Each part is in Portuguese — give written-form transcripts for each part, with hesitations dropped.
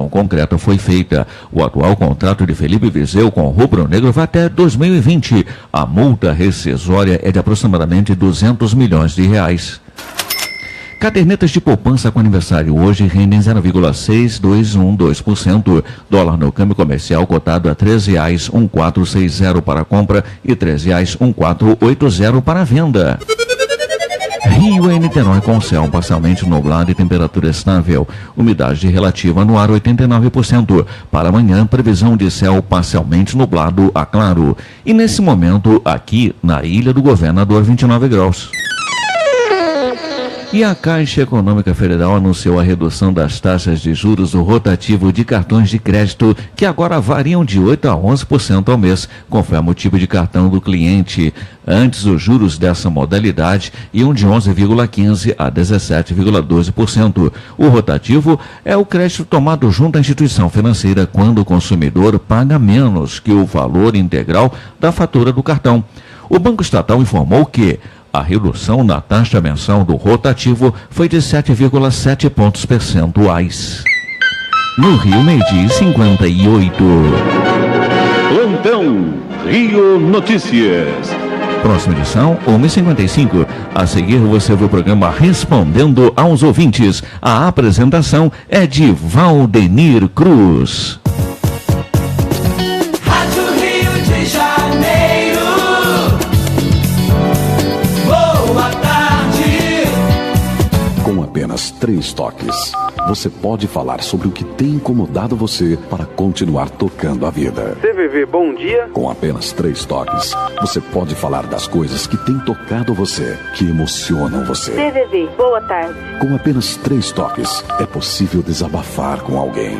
concreta foi feita. O atual contrato de Felipe Vizeu com o Rubro Negro vai até 2020. A multa rescisória é de aproximadamente R$200 milhões. Cadernetas de poupança com aniversário hoje rendem 0,6212%. Dólar no câmbio comercial cotado a R$ 13,1460 para compra e R$ 13,1480 para venda. Rio e Niterói com céu parcialmente nublado e temperatura estável. Umidade relativa no ar 89%. Para amanhã, previsão de céu parcialmente nublado a claro. E nesse momento, aqui na Ilha do Governador, 29 graus. E a Caixa Econômica Federal anunciou a redução das taxas de juros do rotativo de cartões de crédito, que agora variam de 8% a 11% ao mês, conforme o tipo de cartão do cliente. Antes, os juros dessa modalidade iam de 11,15% a 17,12%. O rotativo é o crédito tomado junto à instituição financeira quando o consumidor paga menos que o valor integral da fatura do cartão. O Banco Estatal informou que a redução na taxa mensal do rotativo foi de 7,7 pontos percentuais. No Rio, meio-dia e 58. Plantão Rio Notícias. Próxima edição, 1h55. A seguir, você vê o programa Respondendo aos Ouvintes. A apresentação é de Valdenir Cruz. Apenas 3 toques. Você pode falar sobre o que tem incomodado você para continuar tocando a vida. CVV, bom dia. Com apenas 3 toques, você pode falar das coisas que têm tocado você, que emocionam você. CVV, boa tarde. Com apenas 3 toques, é possível desabafar com alguém.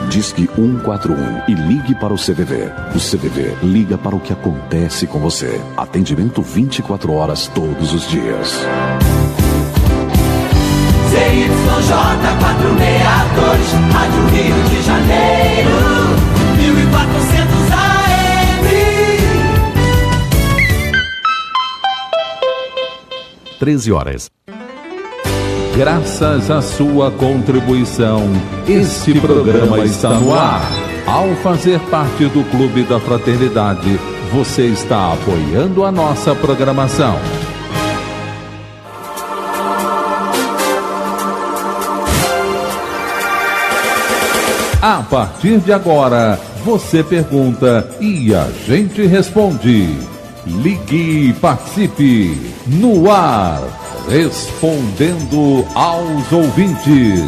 Disque 141 e ligue para o CVV. O CVV liga para o que acontece com você. Atendimento 24 horas todos os dias. ZYJ 462, Rádio Rio de Janeiro, 1400 AM. 13 horas. Graças à sua contribuição, este programa está no ar. Ao fazer parte do Clube da Fraternidade, você está apoiando a nossa programação. A partir de agora, você pergunta e a gente responde. Ligue e participe. No ar, Respondendo aos Ouvintes.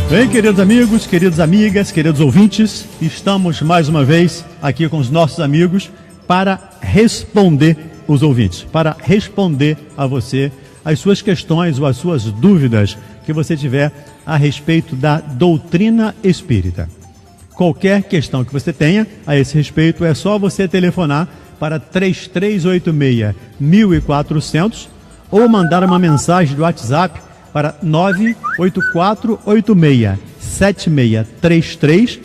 Bem, queridos amigos, queridas amigas, queridos ouvintes, estamos mais uma vez aqui com os nossos amigos para responder os ouvintes, para responder a você as suas questões ou as suas dúvidas que você tiver a respeito da doutrina espírita. Qualquer questão que você tenha a esse respeito, é só você telefonar para 3386-1400 ou mandar uma mensagem do WhatsApp para 98486-7633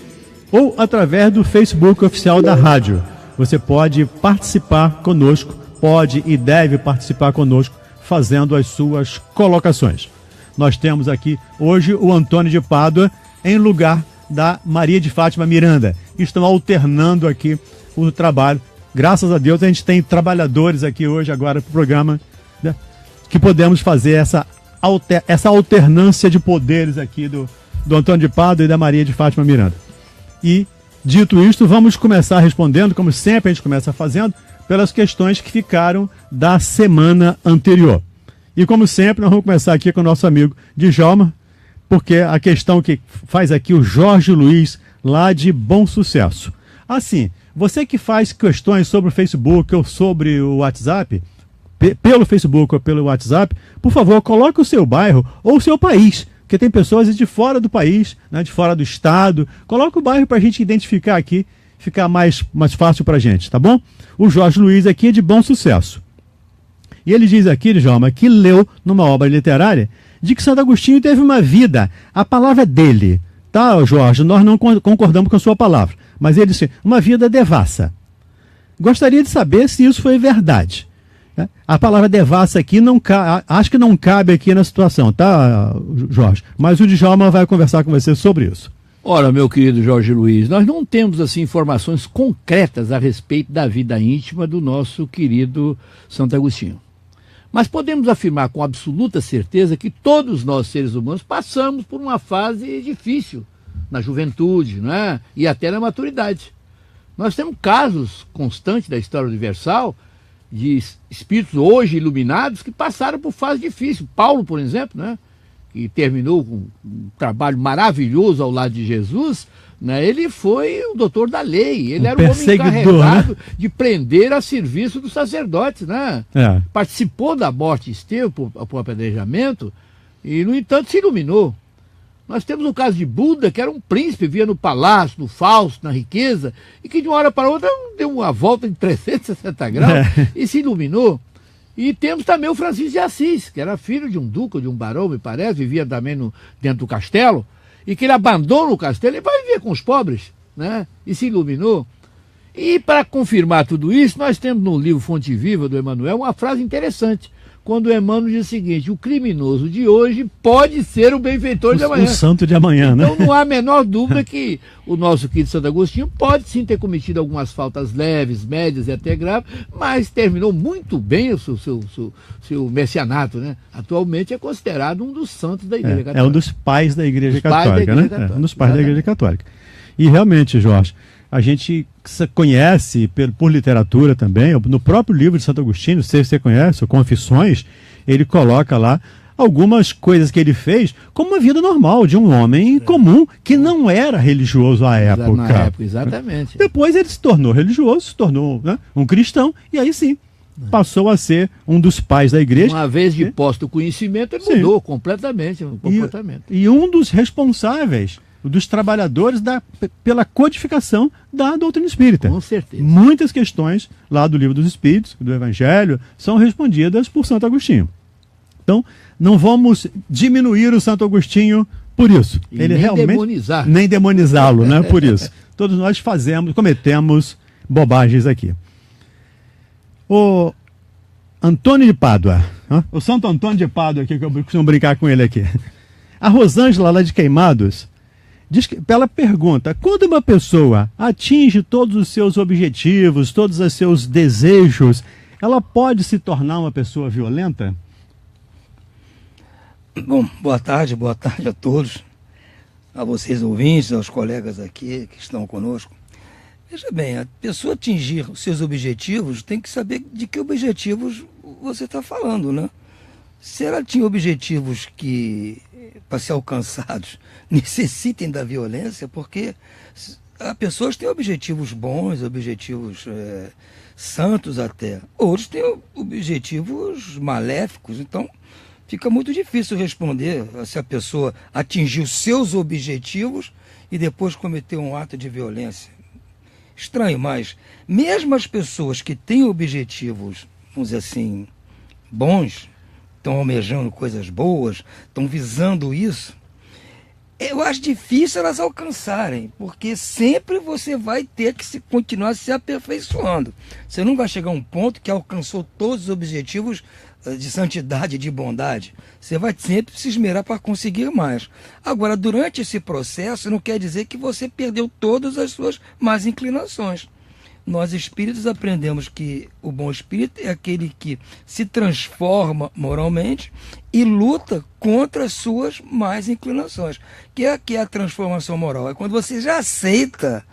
ou através do Facebook oficial da rádio. Você pode participar conosco, pode e deve participar conosco fazendo as suas colocações. Nós temos aqui hoje o Antônio de Pádua em lugar da Maria de Fátima Miranda. Estão alternando aqui o trabalho. Graças a Deus a gente tem trabalhadores aqui hoje agora para o programa, né, que podemos fazer essa alternância de poderes aqui do Antônio de Pádua e da Maria de Fátima Miranda. E, dito isto, vamos começar respondendo, como sempre a gente começa fazendo, pelas questões que ficaram da semana anterior. E como sempre, nós vamos começar aqui com o nosso amigo Djalma, porque a questão que faz aqui o Jorge Luiz, lá de Bom Sucesso. Assim, você que faz questões sobre o Facebook ou sobre o WhatsApp, pelo Facebook ou pelo WhatsApp, por favor, coloque o seu bairro ou o seu país, porque tem pessoas de fora do país, né, de fora do estado. Coloque o bairro para a gente identificar aqui, ficar mais fácil para a gente, tá bom? O Jorge Luiz aqui é de Bom Sucesso. E ele diz aqui, Djalma, que leu numa obra literária de que Santo Agostinho teve uma vida, a palavra dele, tá, Jorge? Nós não concordamos com a sua palavra, mas ele disse, uma vida devassa. Gostaria de saber se isso foi verdade. A palavra devassa aqui acho que não cabe aqui na situação, tá, Jorge? Mas o Djalma vai conversar com você sobre isso. Ora, meu querido Jorge Luiz, nós não temos assim informações concretas a respeito da vida íntima do nosso querido Santo Agostinho. Mas podemos afirmar com absoluta certeza que todos nós, seres humanos, passamos por uma fase difícil na juventude, né? E até na maturidade. Nós temos casos constantes da história universal de espíritos hoje iluminados que passaram por fase difícil. Paulo, por exemplo, né? Que terminou com um trabalho maravilhoso ao lado de Jesus, né? Ele foi o doutor da lei, ele era o homem encarregado, né, de prender a serviço dos sacerdotes, né? Participou da morte de Estevão por apedrejamento e, no entanto, se iluminou. Nós temos o caso de Buda, que era um príncipe, vivia no palácio, no Fausto, na riqueza, e que de uma hora para outra deu uma volta de 360 graus e se iluminou. E temos também o Francisco de Assis, que era filho de um duque, de um barão, me parece, vivia também dentro do castelo, e que ele abandona o castelo e vai viver com os pobres, né? E se iluminou. E para confirmar tudo isso, nós temos no livro Fonte Viva, do Emmanuel, uma frase interessante, quando o Emmanuel diz o seguinte: o criminoso de hoje pode ser o benfeitor de amanhã. O santo de amanhã, né? Então não há a menor dúvida que o nosso querido Santo Agostinho pode sim ter cometido algumas faltas leves, médias e até graves, mas terminou muito bem o seu messianato, né? Atualmente é considerado um dos santos da Igreja Católica. É um dos pais da Igreja Católica, né? É um dos pais da Igreja Católica. E realmente, Jorge, a gente conhece por literatura também, no próprio livro de Santo Agostinho, não sei se você conhece, o Confissões, ele coloca lá algumas coisas que ele fez como uma vida normal de um homem comum que não era religioso à época. Na época, exatamente. Depois ele se tornou religioso, se tornou, né, um cristão, e aí sim, passou a ser um dos pais da igreja. Uma vez de posto o conhecimento, ele mudou completamente o comportamento. E um dos responsáveis dos trabalhadores pela codificação da doutrina espírita. Com certeza. Muitas questões lá do Livro dos Espíritos, do Evangelho, são respondidas por Santo Agostinho. Então, não vamos diminuir o Santo Agostinho por isso. E ele nem realmente nem demonizá-lo, né? Por isso. Todos nós cometemos bobagens aqui. O Antônio de Pádua, o Santo Antônio de Pádua aqui, que eu costumo brincar com ele aqui. A Rosângela, lá de Queimados, ela pergunta: quando uma pessoa atinge todos os seus objetivos, todos os seus desejos, ela pode se tornar uma pessoa violenta? Bom, boa tarde a todos, a vocês ouvintes, aos colegas aqui que estão conosco. Veja bem, a pessoa atingir os seus objetivos tem que saber de que objetivos você está falando, né? Se ela tinha objetivos que, para ser alcançados, necessitem da violência, porque as pessoas têm objetivos bons, objetivos santos até. Outros têm objetivos maléficos, então fica muito difícil responder se a pessoa atingiu seus objetivos e depois cometeu um ato de violência. Estranho, mas mesmo as pessoas que têm objetivos, vamos dizer assim, bons, estão almejando coisas boas, estão visando isso, eu acho difícil elas alcançarem, porque sempre você vai ter que continuar se aperfeiçoando. Você não vai chegar a um ponto que alcançou todos os objetivos de santidade, de bondade. Você vai sempre se esmerar para conseguir mais. Agora, durante esse processo, não quer dizer que você perdeu todas as suas más inclinações. Nós espíritos aprendemos que o bom espírito é aquele que se transforma moralmente e luta contra as suas más inclinações. Que é a transformação moral? É quando você já aceita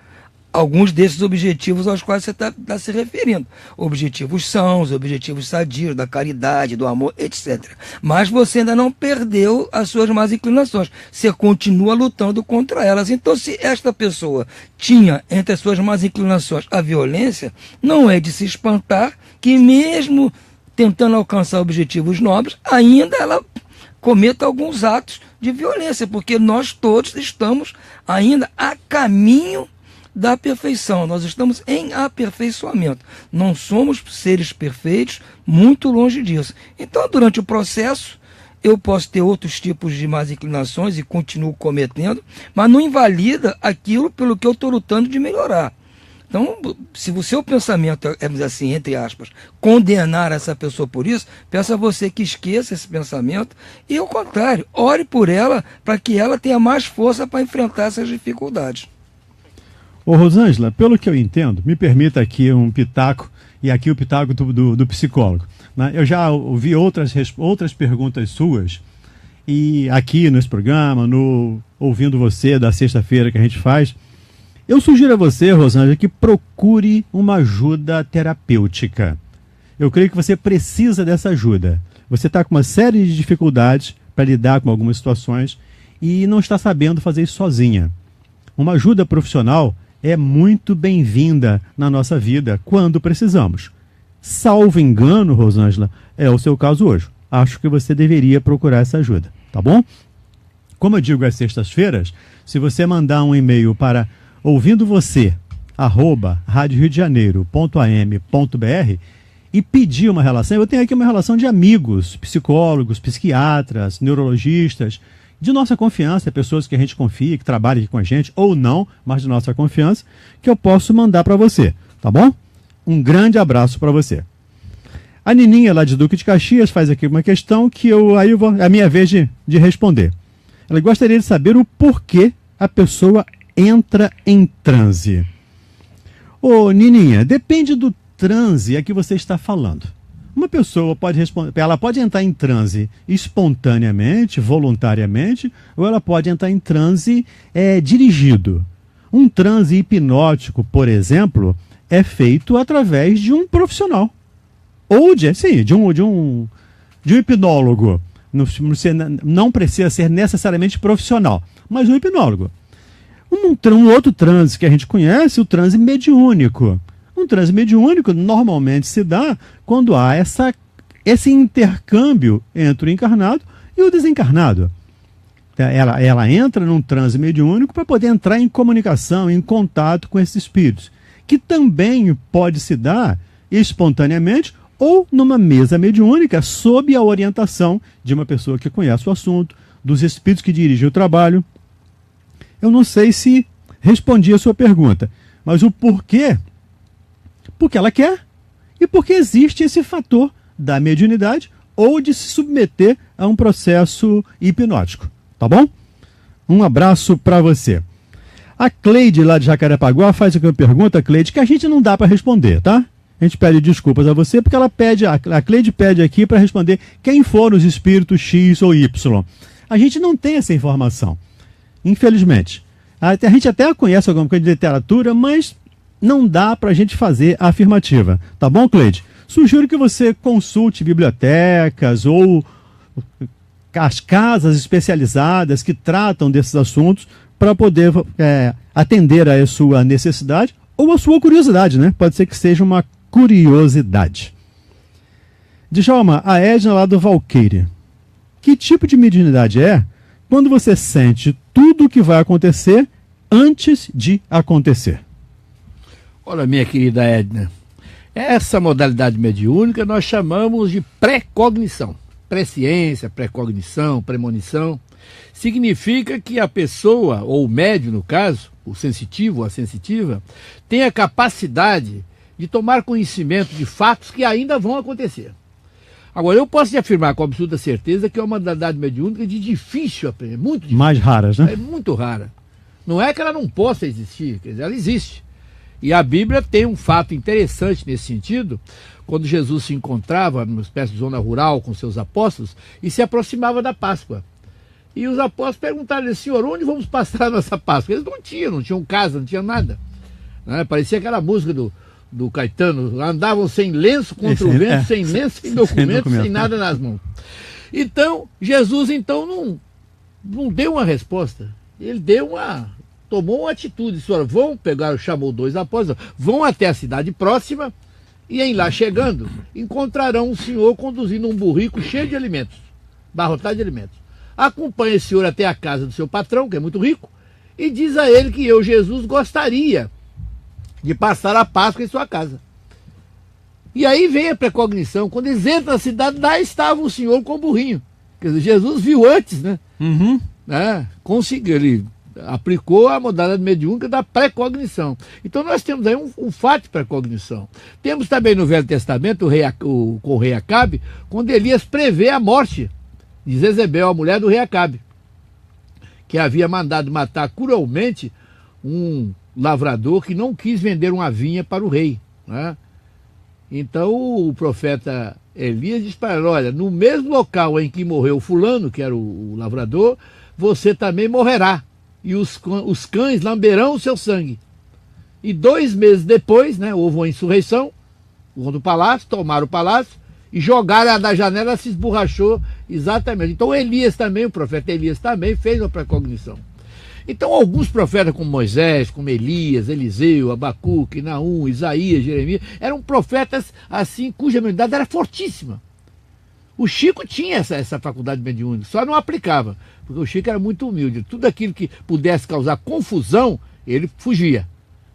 alguns desses objetivos aos quais você está se referindo. Objetivos sãos, objetivos sadios, da caridade, do amor, etc. Mas você ainda não perdeu as suas más inclinações. Você continua lutando contra elas. Então, se esta pessoa tinha entre as suas más inclinações a violência, não é de se espantar que mesmo tentando alcançar objetivos nobres, ainda ela cometa alguns atos de violência, porque nós todos estamos ainda a caminho da perfeição, nós estamos em aperfeiçoamento, não somos seres perfeitos, muito longe disso. Então, durante o processo, eu posso ter outros tipos de más inclinações e continuo cometendo, mas não invalida aquilo pelo que eu estou lutando de melhorar. Então, se o seu pensamento é, vamos dizer assim, entre aspas, condenar essa pessoa por isso, peço a você que esqueça esse pensamento e, ao contrário, ore por ela para que ela tenha mais força para enfrentar essas dificuldades. Ô Rosângela, pelo que eu entendo, me permita aqui um pitaco, e aqui o pitaco do psicólogo, né? Eu já ouvi outras perguntas suas, e aqui nesse programa, ouvindo você da sexta-feira que a gente faz, eu sugiro a você, Rosângela, que procure uma ajuda terapêutica. Eu creio que você precisa dessa ajuda. Você está com uma série de dificuldades para lidar com algumas situações e não está sabendo fazer isso sozinha. Uma ajuda profissional é muito bem-vinda na nossa vida quando precisamos. Salvo engano, Rosângela, é o seu caso hoje. Acho que você deveria procurar essa ajuda, tá bom? Como eu digo às sextas-feiras, se você mandar um e-mail para ouvindoVocê@radioriodejaneiro.am.br e pedir uma relação, eu tenho aqui uma relação de amigos, psicólogos, psiquiatras, neurologistas, de nossa confiança, pessoas que a gente confia, que trabalham aqui com a gente, ou não, mas de nossa confiança, que eu posso mandar para você, tá bom? Um grande abraço para você. A Nininha, lá de Duque de Caxias, faz aqui uma questão que é a minha vez de responder. Ela gostaria de saber o porquê a pessoa entra em transe. Ô, Nininha, depende do transe a que você está falando. Uma pessoa pode responder, ela pode entrar em transe espontaneamente, voluntariamente, ou ela pode entrar em transe dirigido. Um transe hipnótico, por exemplo, é feito através de um profissional. Ou de um hipnólogo. Não precisa ser necessariamente profissional, mas um hipnólogo. Um outro transe que a gente conhece, o transe mediúnico. Um transe mediúnico normalmente se dá quando há esse intercâmbio entre o encarnado e o desencarnado. Ela entra num transe mediúnico para poder entrar em comunicação, em contato com esses espíritos, que também pode se dar espontaneamente ou numa mesa mediúnica sob a orientação de uma pessoa que conhece o assunto, dos espíritos que dirigem o trabalho. Eu não sei se respondi a sua pergunta, mas o porquê? Porque ela quer e porque existe esse fator da mediunidade ou de se submeter a um processo hipnótico, tá bom? Um abraço para você. A Cleide, lá de Jacarepaguá, faz aqui uma pergunta, Cleide, que a gente não dá para responder, tá? A gente pede desculpas a você, porque a Cleide pede aqui para responder quem foram os espíritos X ou Y. A gente não tem essa informação, infelizmente. A gente até conhece alguma coisa de literatura, mas não dá para a gente fazer a afirmativa. Tá bom, Cleide? Sugiro que você consulte bibliotecas ou as casas especializadas que tratam desses assuntos para poder atender a sua necessidade ou a sua curiosidade, né? Pode ser que seja uma curiosidade. Djalma, a Edna lá do Valqueire. Que tipo de mediunidade é quando você sente tudo o que vai acontecer antes de acontecer? Olha, minha querida Edna, essa modalidade mediúnica nós chamamos de pré-cognição. Presciência, pré-cognição, premonição. Significa que a pessoa, ou o médium no caso, o sensitivo ou a sensitiva, tem a capacidade de tomar conhecimento de fatos que ainda vão acontecer. Agora, eu posso te afirmar com absoluta certeza que é uma modalidade mediúnica de difícil aprender, muito difícil. Mais raras, né? É muito rara. Não é que ela não possa existir, quer dizer, ela existe. E a Bíblia tem um fato interessante nesse sentido, quando Jesus se encontrava numa espécie de zona rural com seus apóstolos e se aproximava da Páscoa. E os apóstolos perguntaram, Senhor, onde vamos passar a nossa Páscoa? Eles não tinham casa, não tinham nada. Né? Parecia aquela música do Caetano, andavam sem lenço contra o vento, sem lenço, sem documento, sem nada nas mãos. Então, Jesus não deu uma resposta, ele tomou uma atitude, senhor, chamou 2 apóstolos, vão até a cidade próxima e em lá chegando, encontrarão um senhor conduzindo um burrico cheio de alimentos, barrotado de alimentos. Acompanha esse senhor até a casa do seu patrão, que é muito rico, e diz a ele que eu, Jesus, gostaria de passar a Páscoa em sua casa. E aí vem a precognição, quando eles entram na cidade, lá estava o senhor com o burrinho. Quer dizer, Jesus viu antes, né? Conseguiu, ele aplicou a modalidade mediúnica da precognição. Então nós temos aí um fato de precognição. Temos também no Velho Testamento com o rei Acabe, quando Elias prevê a morte de Jezebel, a mulher do rei Acabe, que havia mandado matar cruelmente um lavrador que não quis vender uma vinha para o rei, né? Então o profeta Elias diz para ela: olha, no mesmo local em que morreu fulano, que era o lavrador, você também morrerá, e os cães lamberão o seu sangue. E 2 meses depois, né, houve uma insurreição do palácio, tomaram o palácio e jogaram ela da janela, ela se esborrachou exatamente. Então Elias também, o profeta Elias também fez uma precognição. Então alguns profetas como Moisés, como Elias, Eliseu, Abacuque, Naum, Isaías, Jeremias, eram profetas assim cuja mediunidade era fortíssima. O Chico tinha essa faculdade mediúnica, só não aplicava, porque o Chico era muito humilde. Tudo aquilo que pudesse causar confusão, ele fugia.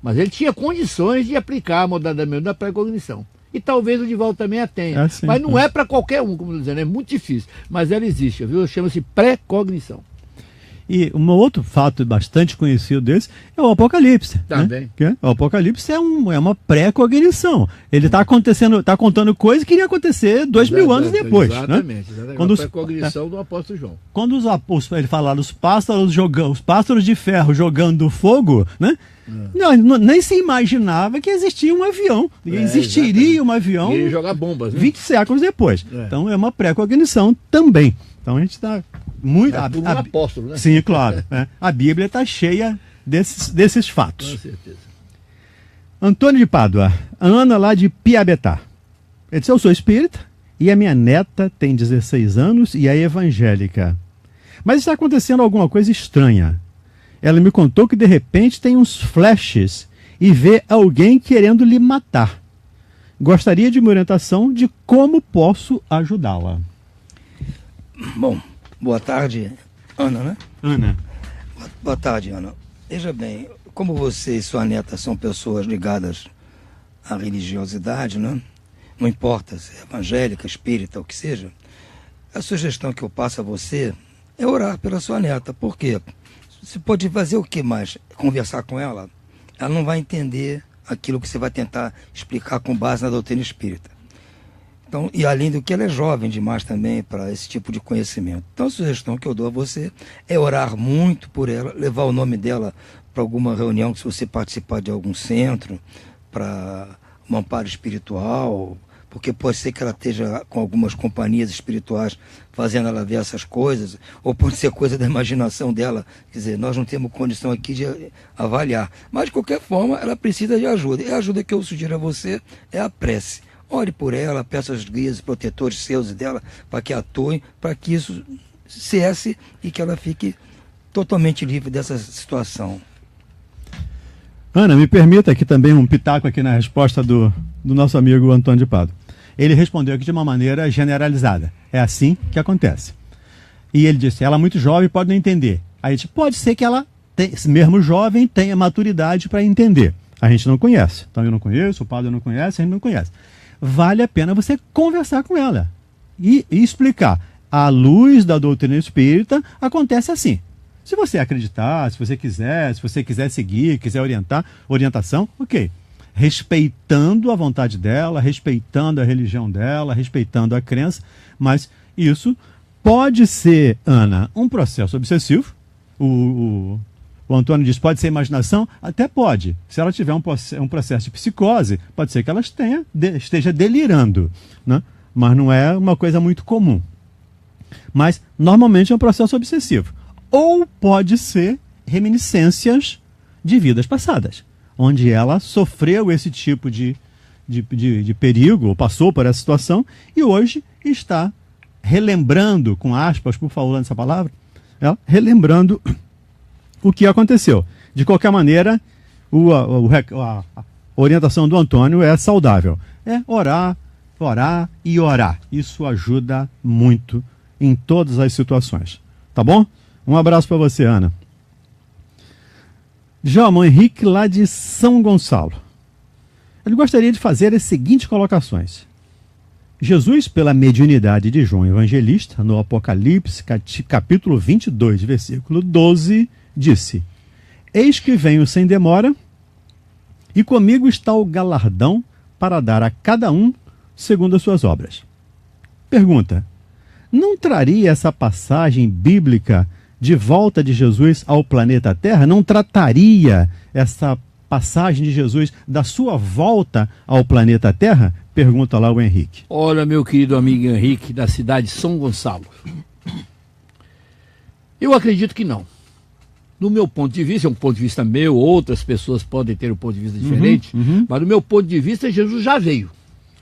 Mas ele tinha condições de aplicar a modalidade mediúnica da precognição. E talvez o Divaldo também a tenha. Mas não é para qualquer um, como eu estou dizendo, é muito difícil. Mas ela existe, viu? Chama-se precognição. E um outro fato bastante conhecido desse é o Apocalipse. Também. Né? O Apocalipse é uma pré-cognição. Ele está contando coisas que iriam acontecer 2000 anos depois. Exatamente. Né? Quando a precognição do apóstolo João. Quando ele fala os pássaros de ferro jogando fogo, né? Não, nem se imaginava que existia um avião. Existiria um avião. E jogar bombas, né? 20 séculos depois. Então é uma pré-cognição também. Então a gente está muito. Por um apóstolo, né? Sim, claro. A Bíblia está cheia desses fatos. Com certeza. Antônio de Pádua, Ana lá de Piabetá. Ele disse: eu sou espírita e a minha neta tem 16 anos e é evangélica. Mas está acontecendo alguma coisa estranha. Ela me contou que de repente tem uns flashes e vê alguém querendo lhe matar. Gostaria de uma orientação de como posso ajudá-la. Bom, boa tarde, Ana, né? Ana. Boa tarde, Ana. Veja bem, como você e sua neta são pessoas ligadas à religiosidade, né? Não importa se é evangélica, espírita, o que seja, a sugestão que eu passo a você é orar pela sua neta. Por quê? Você pode fazer o que mais? Conversar com ela? Ela não vai entender aquilo que você vai tentar explicar com base na doutrina espírita. Então, e além do que, ela é jovem demais também para esse tipo de conhecimento. Então a sugestão que eu dou a você é orar muito por ela, levar o nome dela para alguma reunião, se você participar de algum centro, para um amparo espiritual, porque pode ser que ela esteja com algumas companhias espirituais fazendo ela ver essas coisas, ou pode ser coisa da imaginação dela. Quer dizer, nós não temos condição aqui de avaliar. Mas, de qualquer forma, ela precisa de ajuda. E a ajuda que eu sugiro a você é a prece. Ore por ela, peça os guias, protetores seus e dela, para que atuem, para que isso cesse e que ela fique totalmente livre dessa situação. Ana, me permita aqui também um pitaco aqui na resposta do nosso amigo Antônio de Pádua. Ele respondeu aqui de uma maneira generalizada. É assim que acontece. E ele disse: ela é muito jovem, pode não entender. Aí disse: pode ser que ela, mesmo jovem, tenha maturidade para entender. A gente não conhece. Então eu não conheço, o Pádua não conhece, a gente não conhece. Vale a pena você conversar com ela e explicar. À luz da doutrina espírita, acontece assim. Se você acreditar, se você quiser seguir, quiser orientação, ok. Respeitando a vontade dela, respeitando a religião dela, respeitando a crença, mas isso pode ser, Ana, um processo obsessivo. O Antônio diz: pode ser imaginação? Até pode. Se ela tiver um processo de psicose, pode ser que ela esteja delirando, né? Mas não é uma coisa muito comum. Mas normalmente é um processo obsessivo. Ou pode ser reminiscências de vidas passadas, onde ela sofreu esse tipo de perigo, ou passou por essa situação, e hoje está relembrando, com aspas, por favor, essa palavra, relembrando o que aconteceu. De qualquer maneira, a orientação do Antônio é saudável. É orar e orar. Isso ajuda muito em todas as situações. Tá bom? Um abraço para você, Ana. João Henrique, lá de São Gonçalo. Ele gostaria de fazer as seguintes colocações. Jesus, pela mediunidade de João Evangelista, no Apocalipse, capítulo 22, versículo 12, disse: Eis que venho sem demora, e comigo está o galardão para dar a cada um segundo as suas obras. Pergunta: não traria essa passagem bíblica de volta de Jesus ao planeta Terra? Não trataria essa passagem de Jesus da sua volta ao planeta Terra? Pergunta lá o Henrique. Olha, meu querido amigo Henrique, da cidade de São Gonçalo. Eu acredito que não. Do meu ponto de vista, é um ponto de vista meu, outras pessoas podem ter um ponto de vista diferente, mas do meu ponto de vista, Jesus já veio.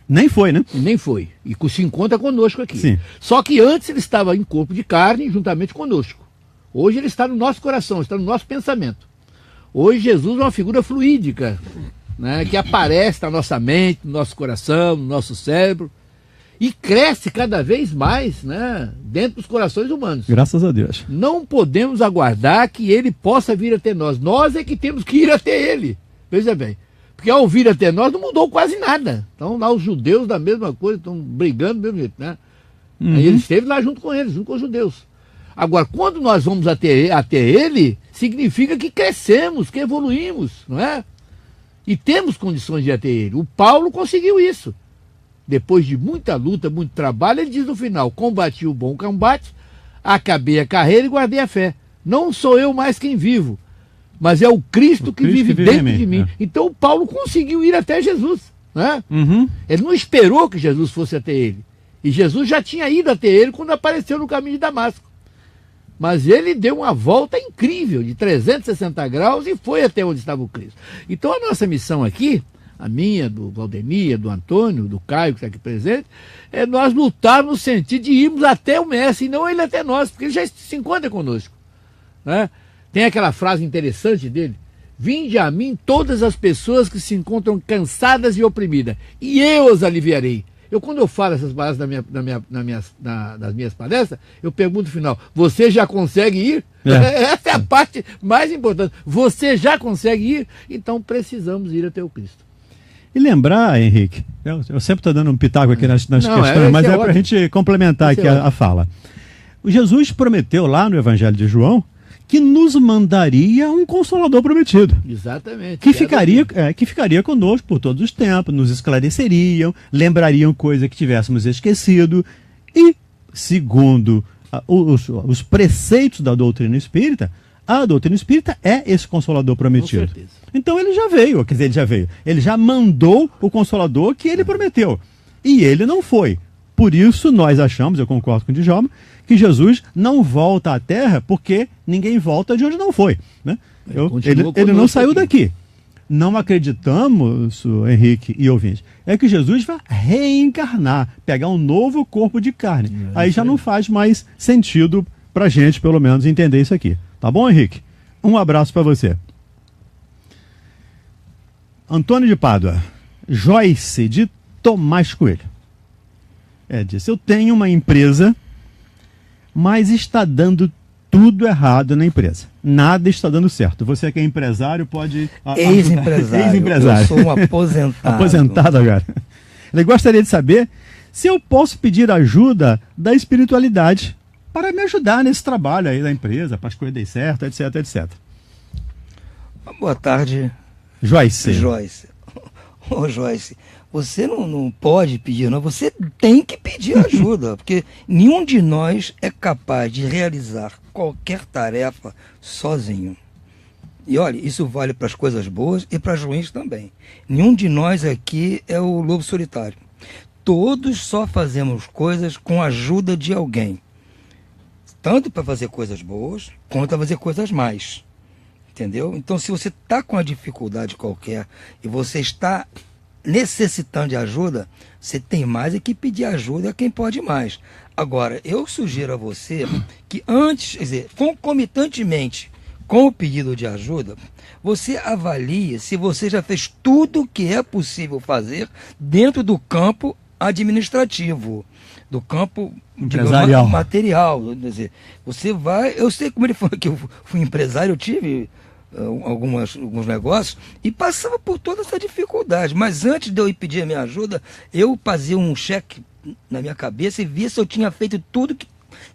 Nem foi, né? Nem foi. E se encontra conosco aqui. Sim. Só que antes ele estava em corpo de carne juntamente conosco. Hoje ele está no nosso coração, está no nosso pensamento. Hoje Jesus é uma figura fluídica, né, que aparece na nossa mente, no nosso coração, no nosso cérebro, e cresce cada vez mais, né, dentro dos corações humanos. Graças a Deus. Não podemos aguardar que ele possa vir até nós. Nós é que temos que ir até ele. Veja bem. Porque ao vir até nós não mudou quase nada. Então lá os judeus da mesma coisa, estão brigando do mesmo jeito, né? Aí ele esteve lá junto com eles, junto com os judeus. Agora, quando nós vamos até ele, significa que crescemos, que evoluímos, não é? E temos condições de ir até ele. O Paulo conseguiu isso. Depois de muita luta, muito trabalho, ele diz no final: combati o bom combate, acabei a carreira e guardei a fé. Não sou eu mais quem vivo, mas é o Cristo que vive dentro de mim. Então o Paulo conseguiu ir até Jesus, né? Ele não esperou que Jesus fosse até ele. E Jesus já tinha ido até ele quando apareceu no caminho de Damasco. Mas ele deu uma volta incrível, de 360 graus, e foi até onde estava o Cristo. Então a nossa missão aqui, a minha, do Valdemir, do Antônio, do Caio, que está aqui presente, é nós lutarmos no sentido de irmos até o Mestre, e não ele até nós, porque ele já se encontra conosco, né? Tem aquela frase interessante dele: vinde a mim todas as pessoas que se encontram cansadas e oprimidas, e eu os aliviarei. Quando eu falo essas palavras das minhas palestras, eu pergunto no final: você já consegue ir? Essa é a parte mais importante. Você já consegue ir? Então precisamos ir até o Cristo. E lembrar, Henrique, eu sempre estou dando um pitaco aqui nas questões, mas é para a gente complementar aqui a fala. O Jesus prometeu lá no Evangelho de João que nos mandaria um Consolador prometido. Exatamente. Que ficaria conosco por todos os tempos, nos esclareceriam, lembrariam coisa que tivéssemos esquecido. E, segundo os preceitos da doutrina espírita, a doutrina espírita é esse Consolador prometido. Com certeza. Então ele já veio, quer dizer, ele já mandou o Consolador que ele prometeu. E ele não foi. Por isso nós achamos, eu concordo com o Djalma, que Jesus não volta à Terra porque ninguém volta de onde não foi, né? Ele não saiu daqui. Não acreditamos, Henrique e ouvintes, é que Jesus vai reencarnar, pegar um novo corpo de carne. Aí já não faz mais sentido pra gente, pelo menos, entender isso aqui. Tá bom, Henrique? Um abraço para você. Antônio de Pádua. Joyce de Tomás Coelho. Disse: eu tenho uma empresa, mas está dando tudo errado na empresa. Nada está dando certo. Você que é empresário pode... Ex-empresário. Eu sou um aposentado. Aposentado agora. Ele gostaria de saber se eu posso pedir ajuda da espiritualidade para me ajudar nesse trabalho aí da empresa, para as coisas darem certo, etc, etc. Boa tarde, Joyce. Ô, Joyce, você não pode pedir, não. Você tem que pedir ajuda, porque nenhum de nós é capaz de realizar qualquer tarefa sozinho. E olha, isso vale para as coisas boas e para as ruins também. Nenhum de nós aqui é o lobo solitário. Todos só fazemos coisas com a ajuda de alguém. Tanto para fazer coisas boas, quanto para fazer coisas más. Entendeu? Então, se você está com uma dificuldade qualquer e você está necessitando de ajuda, você tem mais é que pedir ajuda a quem pode mais. Agora, eu sugiro a você que antes, quer dizer, concomitantemente com o pedido de ajuda, você avalie se você já fez tudo o que é possível fazer dentro do campo administrativo, do campo empresarial, material. Quer dizer, você vai... Eu sei como ele falou que eu fui empresário, eu tive alguns negócios e passava por toda essa dificuldade, mas antes de eu ir pedir a minha ajuda, eu fazia um cheque na minha cabeça e via se eu tinha feito tudo que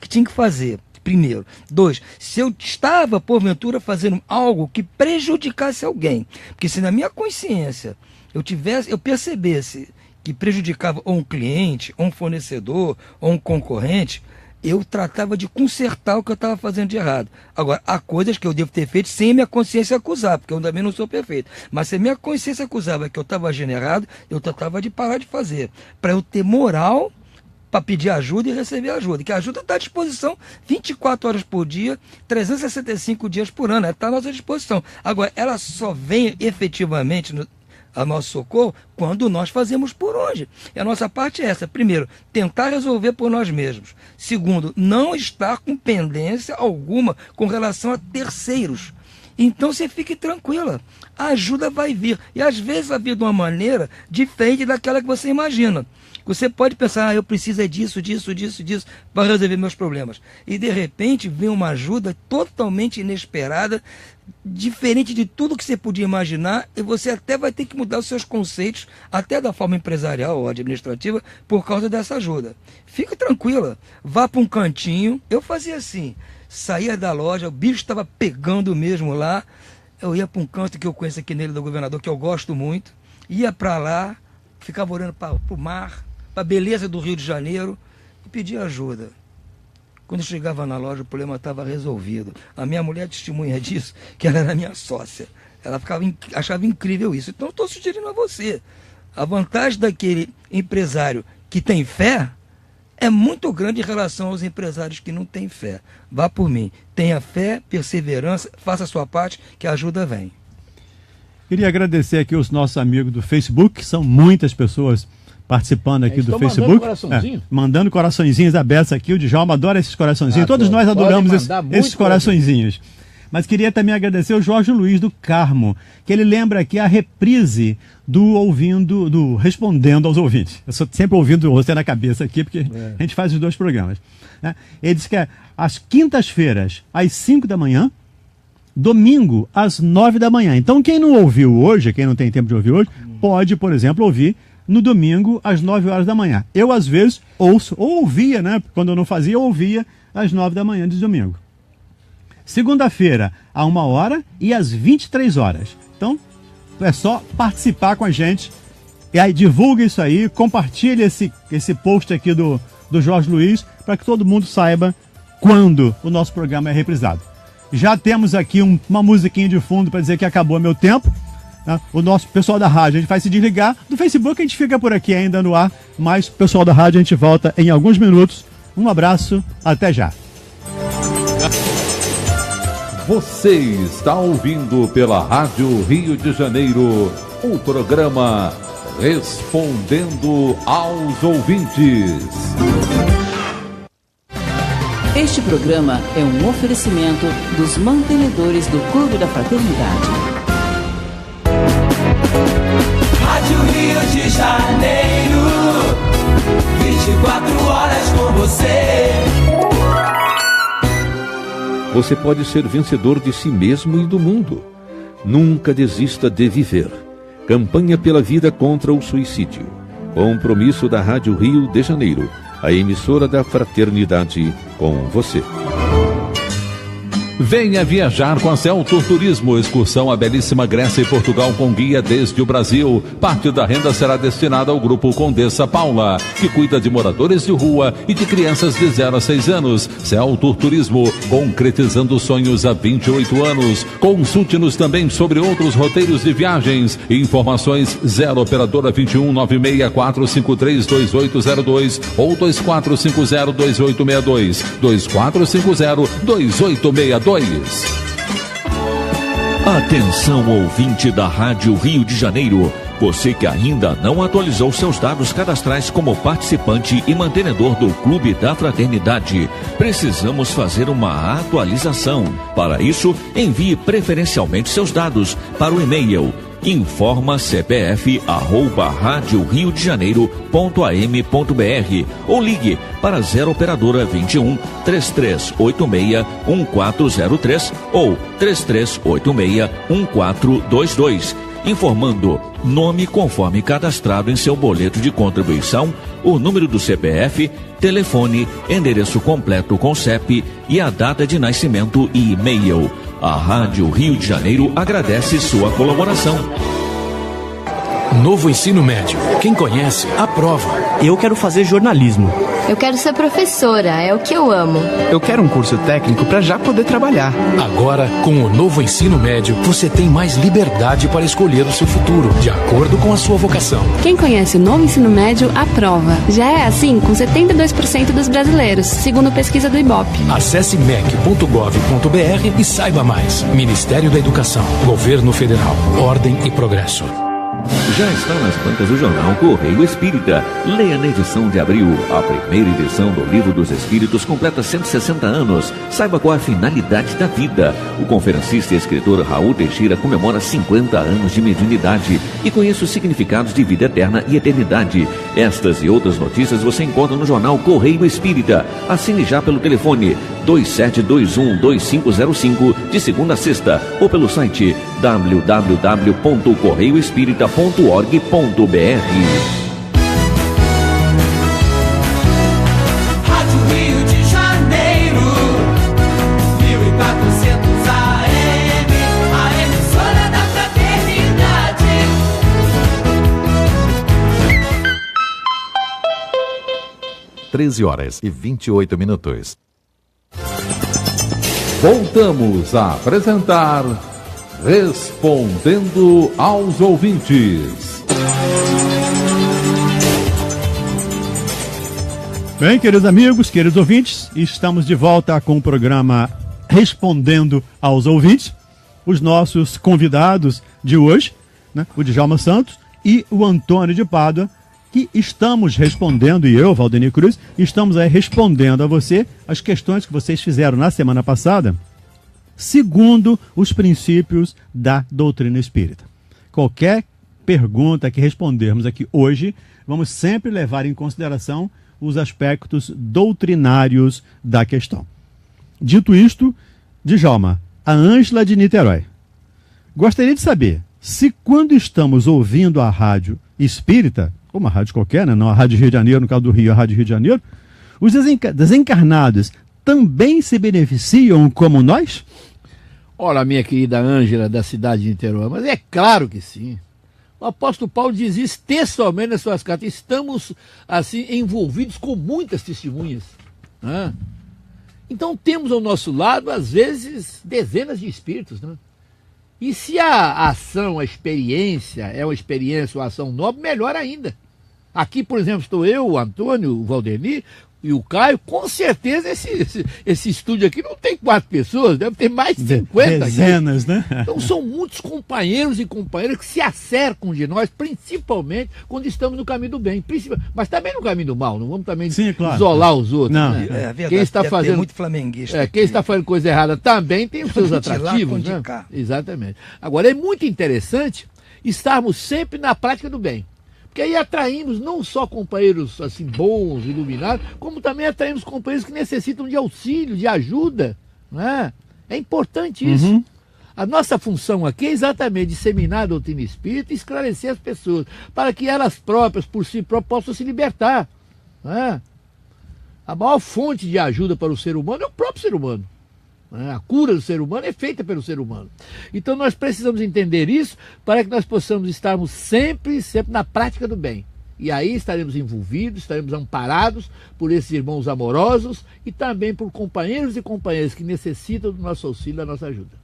tinha que fazer. primeiro. 2, se eu estava, porventura, fazendo algo que prejudicasse alguém. Porque se na minha consciência eu percebesse que prejudicava ou um cliente, ou um fornecedor, ou um concorrente, eu tratava de consertar o que eu estava fazendo de errado. Agora, há coisas que eu devo ter feito sem minha consciência acusar, porque eu também não sou perfeito. Mas se a minha consciência acusava que eu estava agindo errado, eu tratava de parar de fazer, para eu ter moral para pedir ajuda e receber ajuda. Que a ajuda está à disposição 24 horas por dia, 365 dias por ano, está à nossa disposição. Agora, ela só vem efetivamente a nosso socorro quando nós fazemos por onde. E a nossa parte é essa. Primeiro, tentar resolver por nós mesmos. Segundo, não estar com pendência alguma com relação a terceiros. Então você fique tranquila, a ajuda vai vir. E às vezes vai vir de uma maneira diferente daquela que você imagina. Você pode pensar, eu preciso disso para resolver meus problemas. E de repente vem uma ajuda totalmente inesperada, diferente de tudo que você podia imaginar, e você até vai ter que mudar os seus conceitos, até da forma empresarial ou administrativa, por causa dessa ajuda. Fique tranquila, vá para um cantinho. Eu fazia assim, saía da loja, o bicho estava pegando mesmo lá, eu ia para um canto que eu conheço aqui nele do governador, que eu gosto muito, ia para lá, ficava olhando para o mar, para a beleza do Rio de Janeiro, e pedia ajuda. Quando eu chegava na loja, o problema estava resolvido. A minha mulher testemunha disso, que ela era minha sócia. Ela achava incrível isso. Então, eu estou sugerindo a você. A vantagem daquele empresário que tem fé é muito grande em relação aos empresários que não têm fé. Vá por mim. Tenha fé, perseverança, faça a sua parte, que a ajuda vem. Queria agradecer aqui os nossos amigos do Facebook, são muitas pessoas participando aqui do Facebook. Mandando coraçõezinhos abertos aqui. O Djalma adora esses coraçõezinhos. Todos nós adoramos esses coraçõezinhos. Mas queria também agradecer o Jorge Luiz do Carmo, que ele lembra aqui a reprise do Respondendo aos Ouvintes. Eu estou sempre ouvindo você na cabeça aqui, porque a gente faz os dois programas. Né? Ele diz que é às quintas-feiras, às 5 da manhã, domingo, às 9 da manhã. Então, quem não ouviu hoje, quem não tem tempo de ouvir hoje, pode, por exemplo, ouvir no domingo, às 9 horas da manhã. Eu, às vezes, ouço, ou ouvia, né? Quando eu não fazia, eu ouvia às 9 da manhã de domingo. Segunda-feira, à 1 hora e às 23 horas. Então, é só participar com a gente. E aí, divulga isso aí, compartilha esse post aqui do Jorge Luiz, para que todo mundo saiba quando o nosso programa é reprisado. Já temos aqui uma musiquinha de fundo para dizer que acabou meu tempo. O nosso pessoal da rádio, a gente vai se desligar. Do Facebook a gente fica por aqui ainda no ar, mas o pessoal da rádio a gente volta em alguns minutos. Um abraço, até já. Você está ouvindo pela Rádio Rio de Janeiro o programa Respondendo aos Ouvintes. Este programa é um oferecimento dos mantenedores do Clube da Fraternidade. Rádio Rio de Janeiro, 24 horas com você. Você pode ser vencedor de si mesmo e do mundo. Nunca desista de viver. Campanha pela vida contra o suicídio. Compromisso da Rádio Rio de Janeiro, a emissora da Fraternidade, com você. Venha viajar com a Celtur Turismo, excursão à belíssima Grécia e Portugal com guia desde o Brasil. Parte da renda será destinada ao Grupo Condessa Paula, que cuida de moradores de rua e de crianças de 0 a 6 anos. Celtur Turismo, concretizando sonhos há 28 anos. Consulte-nos também sobre outros roteiros de viagens. Informações 0 operadora 21 96453 2802 ou 2450 2862 2450 2862. Atenção, ouvinte da Rádio Rio de Janeiro. Você que ainda não atualizou seus dados cadastrais como participante e mantenedor do Clube da Fraternidade, precisamos fazer uma atualização. Para isso, envie preferencialmente seus dados para o e-mail informacpf@radioriodejaneiro.am.br ou ligue para 0 operadora 21 3386 1403 ou 3386 1422, informando nome conforme cadastrado em seu boleto de contribuição o número do CPF, telefone, endereço completo com CEP e a data de nascimento e e-mail. A Rádio Rio de Janeiro agradece sua colaboração. Novo ensino médio. Quem conhece, aprova. Eu quero fazer jornalismo. Eu quero ser professora, é o que eu amo. Eu quero um curso técnico para já poder trabalhar. Agora, com o novo ensino médio, você tem mais liberdade para escolher o seu futuro, de acordo com a sua vocação. Quem conhece o novo ensino médio, aprova. Já é assim com 72% dos brasileiros, segundo pesquisa do Ibope. Acesse mec.gov.br e saiba mais. Ministério da Educação, Governo Federal, Ordem e Progresso. Já está nas bancas do jornal Correio Espírita. Leia na edição de abril. A primeira edição do Livro dos Espíritos completa 160 anos. Saiba qual a finalidade da vida. O conferencista e escritor Raul Teixeira comemora 50 anos de mediunidade e conheça os significados de vida eterna e eternidade. Estas e outras notícias você encontra no jornal Correio Espírita. Assine já pelo telefone 2721-2505 de segunda a sexta ou pelo site www.correioespírita.org.br. Rádio Rio de Janeiro, 1400 AM, a emissora da fraternidade. (13h28). Voltamos a apresentar Respondendo aos Ouvintes. Bem, queridos amigos, queridos ouvintes, estamos de volta com o programa Respondendo aos Ouvintes. Os nossos convidados de hoje, né, o Djalma Santos e o Antônio de Pádua, que estamos respondendo, e eu, Valdenir Cruz, estamos aí respondendo a você as questões que vocês fizeram na semana passada, segundo os princípios da doutrina espírita. Qualquer pergunta que respondermos aqui hoje, vamos sempre levar em consideração os aspectos doutrinários da questão. Dito isto, Djalma, a Ângela de Niterói gostaria de saber se quando estamos ouvindo a rádio espírita, ou uma rádio qualquer, né? Não a Rádio Rio de Janeiro, no caso do Rio, a Rádio Rio de Janeiro, os desencarnados também se beneficiam como nós? Olha, minha querida Ângela, da cidade de Niterói, mas é claro que sim. O apóstolo Paulo diz isso textualmente nas suas cartas. Estamos, assim, envolvidos com muitas testemunhas. Né? Então temos ao nosso lado, às vezes, dezenas de espíritos. Né? E se a ação, a experiência, é uma experiência, uma ação nobre, melhor ainda. Aqui, por exemplo, estou eu, o Antônio, o Valdenir e o Caio. Com certeza esse estúdio aqui não tem 4 pessoas, deve ter mais de 50. Dezenas, né? Então são muitos companheiros e companheiras que se acercam de nós, principalmente quando estamos no caminho do bem. Mas também no caminho do mal, não vamos também isolar os outros. Não, né? é verdade, quem está fazendo muito flamenguista. Quem está fazendo coisa errada também tem os seus atrativos. Né? Exatamente. Agora, é muito interessante estarmos sempre na prática do bem. Porque aí atraímos não só companheiros assim bons, iluminados, como também atraímos companheiros que necessitam de auxílio, de ajuda. Né? É importante isso. Uhum. A nossa função aqui é exatamente disseminar a doutrina espírita e esclarecer as pessoas, para que elas próprias, por si próprias, possam se libertar. Né? A maior fonte de ajuda para o ser humano é o próprio ser humano. A cura do ser humano é feita pelo ser humano. Então nós precisamos entender isso para que nós possamos estarmos sempre na prática do bem. E aí estaremos envolvidos, estaremos amparados por esses irmãos amorosos e também por companheiros e companheiras que necessitam do nosso auxílio, da nossa ajuda.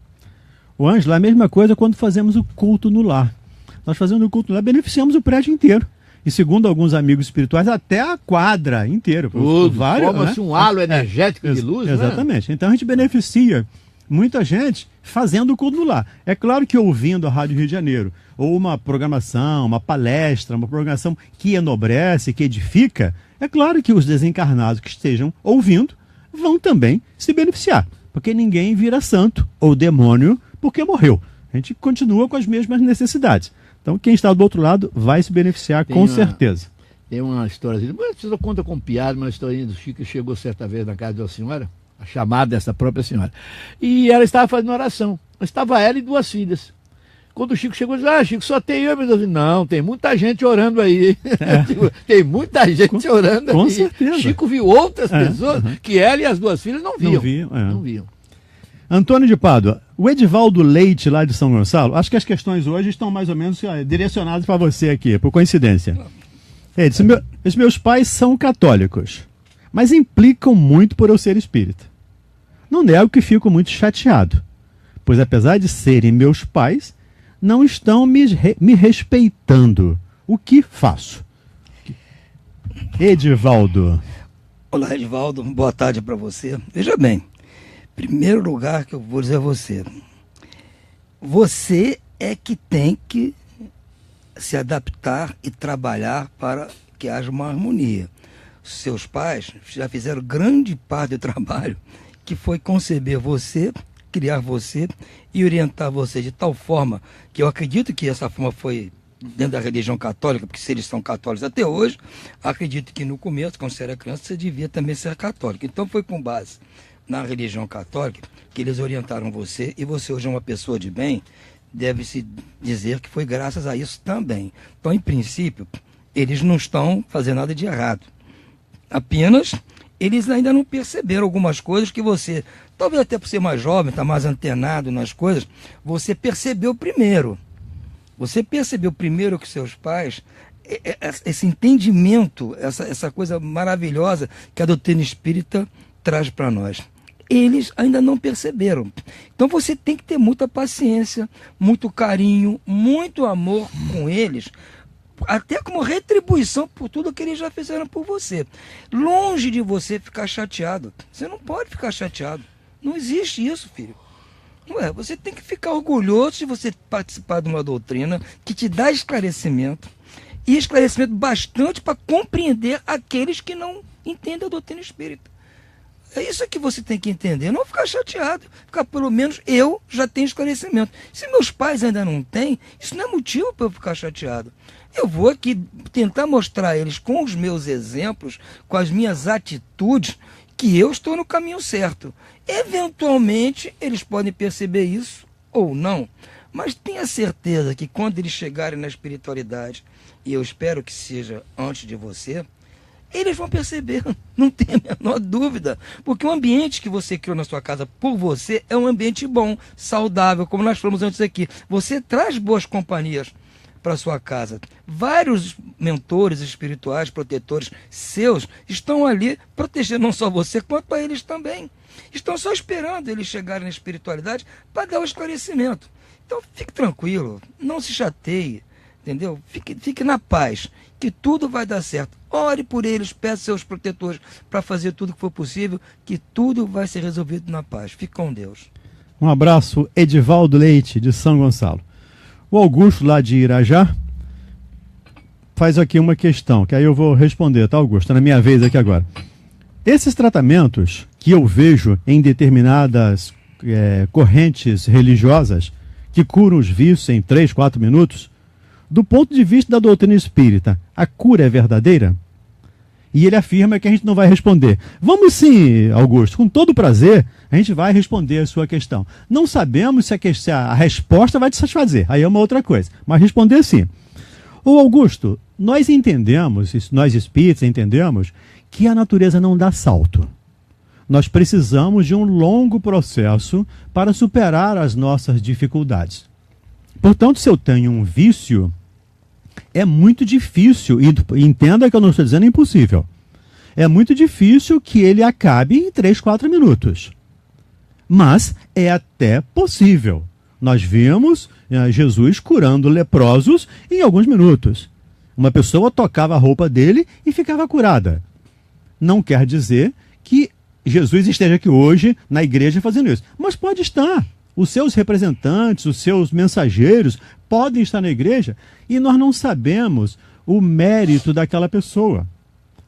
O Ângelo, a mesma coisa quando fazemos o culto no lar. Nós fazendo o culto no lar, beneficiamos o prédio inteiro. E segundo alguns amigos espirituais, até a quadra inteira. Forma-se um halo energético de luz. Exatamente. Né? Então a gente beneficia muita gente fazendo o culto no lar. É claro que ouvindo a Rádio Rio de Janeiro, ou uma programação, uma palestra, uma programação que enobrece, que edifica, é claro que os desencarnados que estejam ouvindo vão também se beneficiar. Porque ninguém vira santo ou demônio porque morreu. A gente continua com as mesmas necessidades. Então, quem está do outro lado vai se beneficiar com certeza. Tem uma história, você conta com piada, uma historinha do Chico que chegou certa vez na casa de uma senhora, a chamada dessa própria senhora, e ela estava fazendo oração. Estava ela e 2 filhas. Quando o Chico chegou, ele disse, Chico, só tem eu, meu Deus. Não, tem muita gente orando aí. Tem muita gente orando aí. Com certeza. Chico viu outras pessoas que ela e as duas filhas não viam. Não viam. Antônio de Pádua, o Edivaldo Leite, lá de São Gonçalo, acho que as questões hoje estão mais ou menos direcionadas para você aqui, por coincidência. Ele disse, os meus pais são católicos, mas implicam muito por eu ser espírita. Não nego que fico muito chateado, pois apesar de serem meus pais, não estão me respeitando. O que faço? Edivaldo. Olá, Edivaldo, boa tarde para você. Veja bem, primeiro lugar que eu vou dizer a você, você é que tem que se adaptar e trabalhar para que haja uma harmonia. Seus pais já fizeram grande parte do trabalho, que foi conceber você, criar você e orientar você de tal forma que eu acredito que essa forma foi dentro da religião católica, porque se eles são católicos até hoje, acredito que no começo, quando você era criança, você devia também ser católico. Então foi com base na religião católica que eles orientaram você, e você hoje é uma pessoa de bem, deve-se dizer que foi graças a isso também. Então, em princípio, eles não estão fazendo nada de errado. Apenas, eles ainda não perceberam algumas coisas que você, talvez até por ser mais jovem, está mais antenado nas coisas, você percebeu primeiro. Você percebeu primeiro que seus pais, esse entendimento, essa coisa maravilhosa que a doutrina espírita traz para nós. Eles ainda não perceberam. Então você tem que ter muita paciência, muito carinho, muito amor com eles, até como retribuição por tudo que eles já fizeram por você. Longe de você ficar chateado. Você não pode ficar chateado. Não existe isso, filho. Ué, você tem que ficar orgulhoso de você participar de uma doutrina que te dá esclarecimento, e esclarecimento bastante para compreender aqueles que não entendem a doutrina espírita. É isso que você tem que entender, não ficar chateado, ficar, pelo menos eu já tenho esclarecimento. Se meus pais ainda não têm, isso não é motivo para eu ficar chateado. Eu vou aqui tentar mostrar a eles com os meus exemplos, com as minhas atitudes, que eu estou no caminho certo. Eventualmente, eles podem perceber isso ou não, mas tenha certeza que quando eles chegarem na espiritualidade, e eu espero que seja antes de você, eles vão perceber, não tem a menor dúvida, porque o ambiente que você criou na sua casa por você é um ambiente bom, saudável, como nós falamos antes aqui. Você traz boas companhias para sua casa. Vários mentores espirituais, protetores seus, estão ali protegendo não só você, quanto a eles também. Estão só esperando eles chegarem na espiritualidade para dar o esclarecimento. Então fique tranquilo, não se chateie, entendeu? Fique na paz, que tudo vai dar certo. Ore por eles, peça seus protetores para fazer tudo que for possível, que tudo vai ser resolvido na paz. Fique com Deus. Um abraço, Edivaldo Leite, de São Gonçalo. O Augusto, lá de Irajá, faz aqui uma questão, que aí eu vou responder, tá, Augusto? Na minha vez aqui agora. Esses tratamentos que eu vejo em determinadas correntes religiosas, que curam os vícios em 3, 4 minutos, do ponto de vista da doutrina espírita, a cura é verdadeira? E ele afirma que a gente não vai responder. Vamos sim, Augusto, com todo prazer, a gente vai responder a sua questão. Não sabemos se a resposta vai te satisfazer, aí é uma outra coisa, mas responder sim. Ô Augusto, nós entendemos, nós espíritas entendemos, que a natureza não dá salto. Nós precisamos de um longo processo para superar as nossas dificuldades. Portanto, se eu tenho um vício, é muito difícil, e entenda que eu não estou dizendo impossível, é muito difícil que ele acabe em 3, 4 minutos. Mas é até possível. Nós vimos Jesus curando leprosos em alguns minutos. Uma pessoa tocava a roupa dele e ficava curada. Não quer dizer que Jesus esteja aqui hoje na igreja fazendo isso, mas pode estar. Os seus representantes, os seus mensageiros podem estar na igreja e nós não sabemos o mérito daquela pessoa.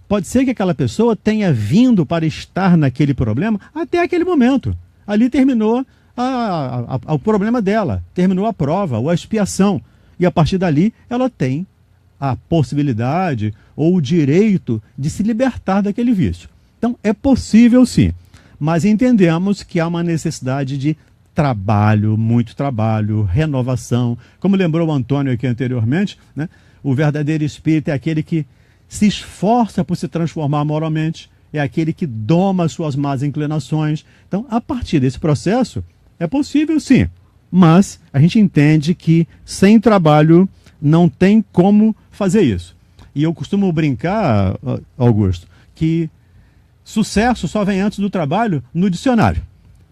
Pode ser que aquela pessoa tenha vindo para estar naquele problema até aquele momento. Ali terminou o problema dela, terminou a prova ou a expiação. E a partir dali ela tem a possibilidade ou o direito de se libertar daquele vício. Então é possível sim, mas entendemos que há uma necessidade de trabalho, muito trabalho, renovação. Como lembrou o Antônio aqui anteriormente, né? O verdadeiro espírito é aquele que se esforça por se transformar moralmente, é aquele que doma as suas más inclinações. Então, a partir desse processo, é possível sim, mas a gente entende que sem trabalho não tem como fazer isso. E eu costumo brincar, Augusto, que sucesso só vem antes do trabalho no dicionário.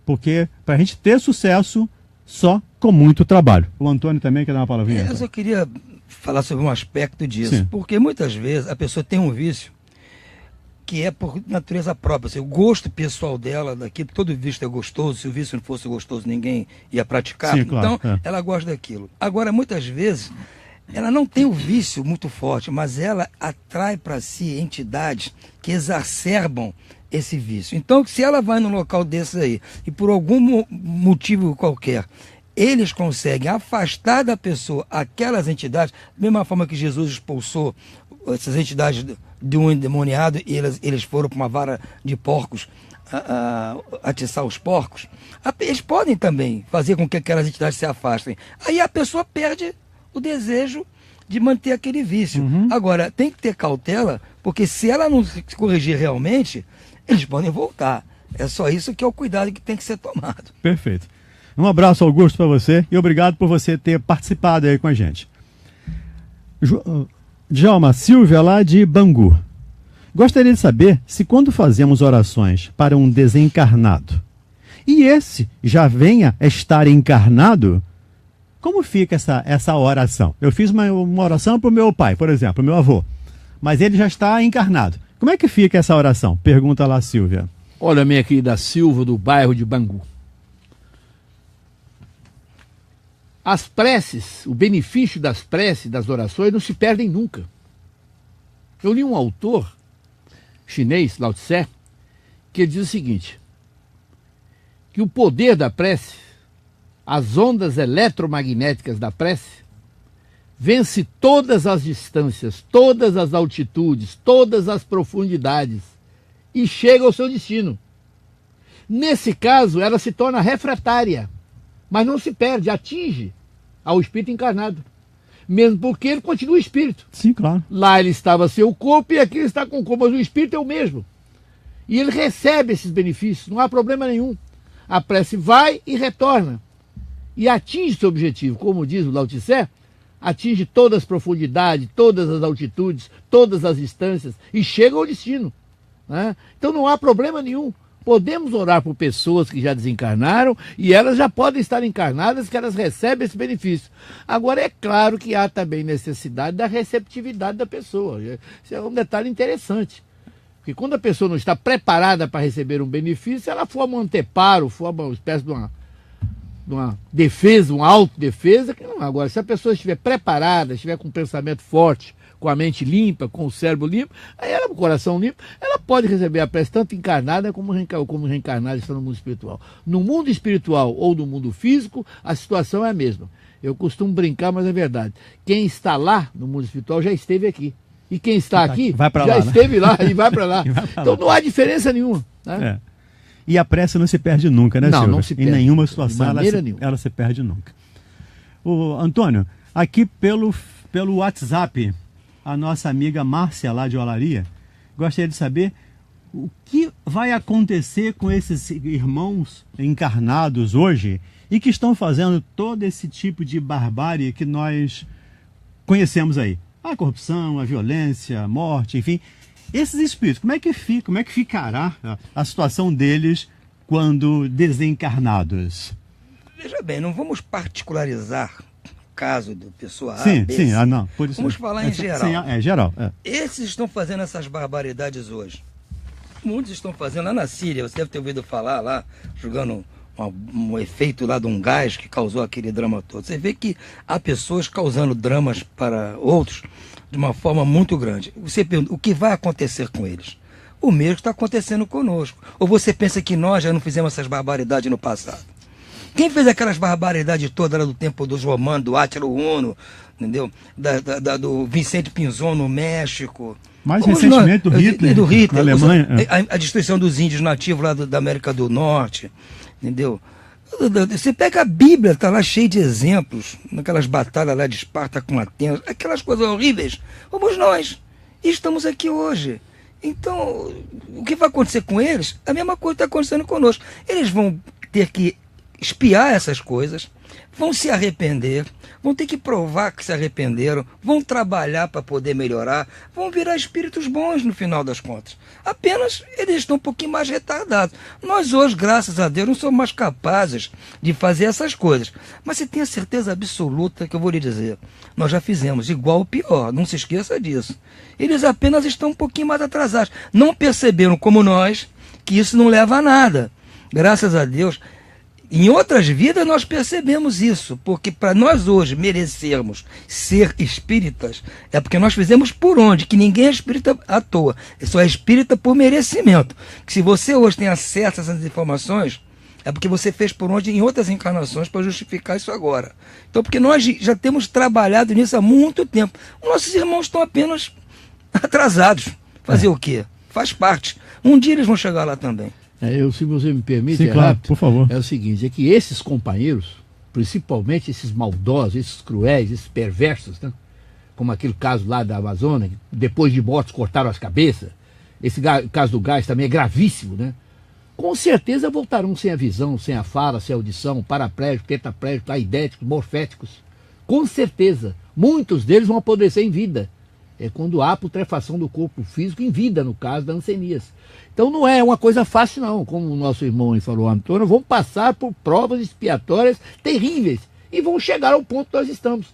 Porque para a gente ter sucesso, só com muito trabalho. O Antônio também quer dar uma palavrinha? Eu só queria falar sobre um aspecto disso. Sim. Porque muitas vezes a pessoa tem um vício que é por natureza própria. Assim, o gosto pessoal dela, daquilo, todo vício é gostoso. Se o vício não fosse gostoso, ninguém ia praticar. Sim, claro, então, ela gosta daquilo. Agora, muitas vezes, ela não tem o vício muito forte, mas ela atrai para si entidades que exacerbam esse vício. Então, se ela vai num local desse aí, e por algum motivo qualquer, eles conseguem afastar da pessoa aquelas entidades, da mesma forma que Jesus expulsou essas entidades de um endemoniado e eles foram para uma vara de porcos atiçar os porcos, eles podem também fazer com que aquelas entidades se afastem. Aí a pessoa perde o desejo de manter aquele vício. Agora, tem que ter cautela, porque se ela não se corrigir realmente, eles podem voltar. É só isso que é o cuidado que tem que ser tomado. Perfeito. Um abraço, Augusto, para você e obrigado por você ter participado aí com a gente. Djalma, Silvia, lá de Bangu. Gostaria de saber se quando fazemos orações para um desencarnado e esse já venha a estar encarnado, como fica essa oração? Eu fiz uma oração para o meu pai, por exemplo, meu avô, mas ele já está encarnado. Como é que fica essa oração? Pergunta lá, Silvia. Olha, minha querida Silva, do bairro de Bangu. As preces, o benefício das preces, das orações, não se perdem nunca. Eu li um autor chinês, Lao Tse, que diz o seguinte, que o poder da prece, as ondas eletromagnéticas da prece, vence todas as distâncias, todas as altitudes, todas as profundidades e chega ao seu destino. Nesse caso, ela se torna refratária, mas não se perde, atinge ao espírito encarnado. Mesmo porque ele continua espírito. Sim, claro. Lá ele estava sem o corpo e aqui ele está com o corpo, mas o espírito é o mesmo. E ele recebe esses benefícios, não há problema nenhum. A prece vai e retorna. E atinge seu objetivo, como diz o Lao Tse, atinge todas as profundidades, todas as altitudes, todas as distâncias e chega ao destino. Né? Então não há problema nenhum. Podemos orar por pessoas que já desencarnaram e elas já podem estar encarnadas, que elas recebem esse benefício. Agora, é claro que há também necessidade da receptividade da pessoa. Isso é um detalhe interessante. Porque quando a pessoa não está preparada para receber um benefício, ela forma um anteparo, forma uma espécie de uma defesa, uma autodefesa. Que não. Agora, se a pessoa estiver preparada, estiver com um pensamento forte, com a mente limpa, com o cérebro limpo, aí ela, com o coração limpo, ela pode receber a prece tanto encarnada como reencarnada está no mundo espiritual. No mundo espiritual ou no mundo físico, a situação é a mesma. Eu costumo brincar, mas é verdade. Quem está lá no mundo espiritual já esteve aqui. E quem está aqui já esteve lá e vai para lá. Então não há diferença nenhuma. Né? É. E a prece não se perde nunca, né, Silvia? Não se perde. Em nenhuma situação nenhuma. Ela se perde nunca. O Antônio, aqui pelo WhatsApp, a nossa amiga Márcia, lá de Olaria, gostaria de saber o que vai acontecer com esses irmãos encarnados hoje e que estão fazendo todo esse tipo de barbárie que nós conhecemos aí. A corrupção, a violência, a morte, enfim. Esses espíritos, como é que ficará a situação deles quando desencarnados? Veja bem, não vamos particularizar caso da pessoa A, sim, B, sim, C. Não, por isso. Vamos falar em geral. Sim, geral. É. Esses estão fazendo essas barbaridades hoje. Muitos estão fazendo lá na Síria, você deve ter ouvido falar lá, jogando um efeito lá de um gás que causou aquele drama todo. Você vê que há pessoas causando dramas para outros de uma forma muito grande. Você pergunta, o que vai acontecer com eles? O mesmo está acontecendo conosco. Ou você pensa que nós já não fizemos essas barbaridades no passado? Quem fez aquelas barbaridades todas lá do tempo dos romanos, do Átilo Uno, entendeu? Do Vicente Pinzon no México. Mais recentemente do Hitler, na Alemanha. A destruição dos índios nativos lá da América do Norte, entendeu? Você pega a Bíblia, está lá cheio de exemplos, naquelas batalhas lá de Esparta com Atenas, aquelas coisas horríveis. Fomos nós. E estamos aqui hoje. Então, o que vai acontecer com eles? A mesma coisa está acontecendo conosco. Eles vão ter que espiar essas coisas, vão se arrepender, vão ter que provar que se arrependeram, vão trabalhar para poder melhorar, vão virar espíritos bons no final das contas. Apenas eles estão um pouquinho mais retardados. Nós hoje, graças a Deus, não somos mais capazes de fazer essas coisas. Mas você tem a certeza absoluta que eu vou lhe dizer, nós já fizemos igual ou pior, não se esqueça disso. Eles apenas estão um pouquinho mais atrasados. Não perceberam, como nós, que isso não leva a nada. Graças a Deus, em outras vidas nós percebemos isso, porque para nós hoje merecermos ser espíritas, é porque nós fizemos por onde? Que ninguém é espírita à toa, só é espírita por merecimento. Que se você hoje tem acesso a essas informações, é porque você fez por onde em outras encarnações para justificar isso agora. Então, porque nós já temos trabalhado nisso há muito tempo. Nossos irmãos estão apenas atrasados. Fazer o quê? Faz parte. Um dia eles vão chegar lá também. Se você me permite, sim, claro, por favor. É o seguinte, é que esses companheiros, principalmente esses maldosos, esses cruéis, esses perversos, né? Como aquele caso lá da Amazônia, que depois de mortos cortaram as cabeças, esse caso do gás também é gravíssimo, né? Com certeza voltarão sem a visão, sem a fala, sem a audição, paraplégicos, tetraplégicos, aidéticos, morféticos. Com certeza, muitos deles vão apodrecer em vida. É quando há putrefação do corpo físico em vida, no caso da hanseníase. Então não é uma coisa fácil não, como o nosso irmão aí falou, Antônio, vão passar por provas expiatórias terríveis e vão chegar ao ponto que nós estamos.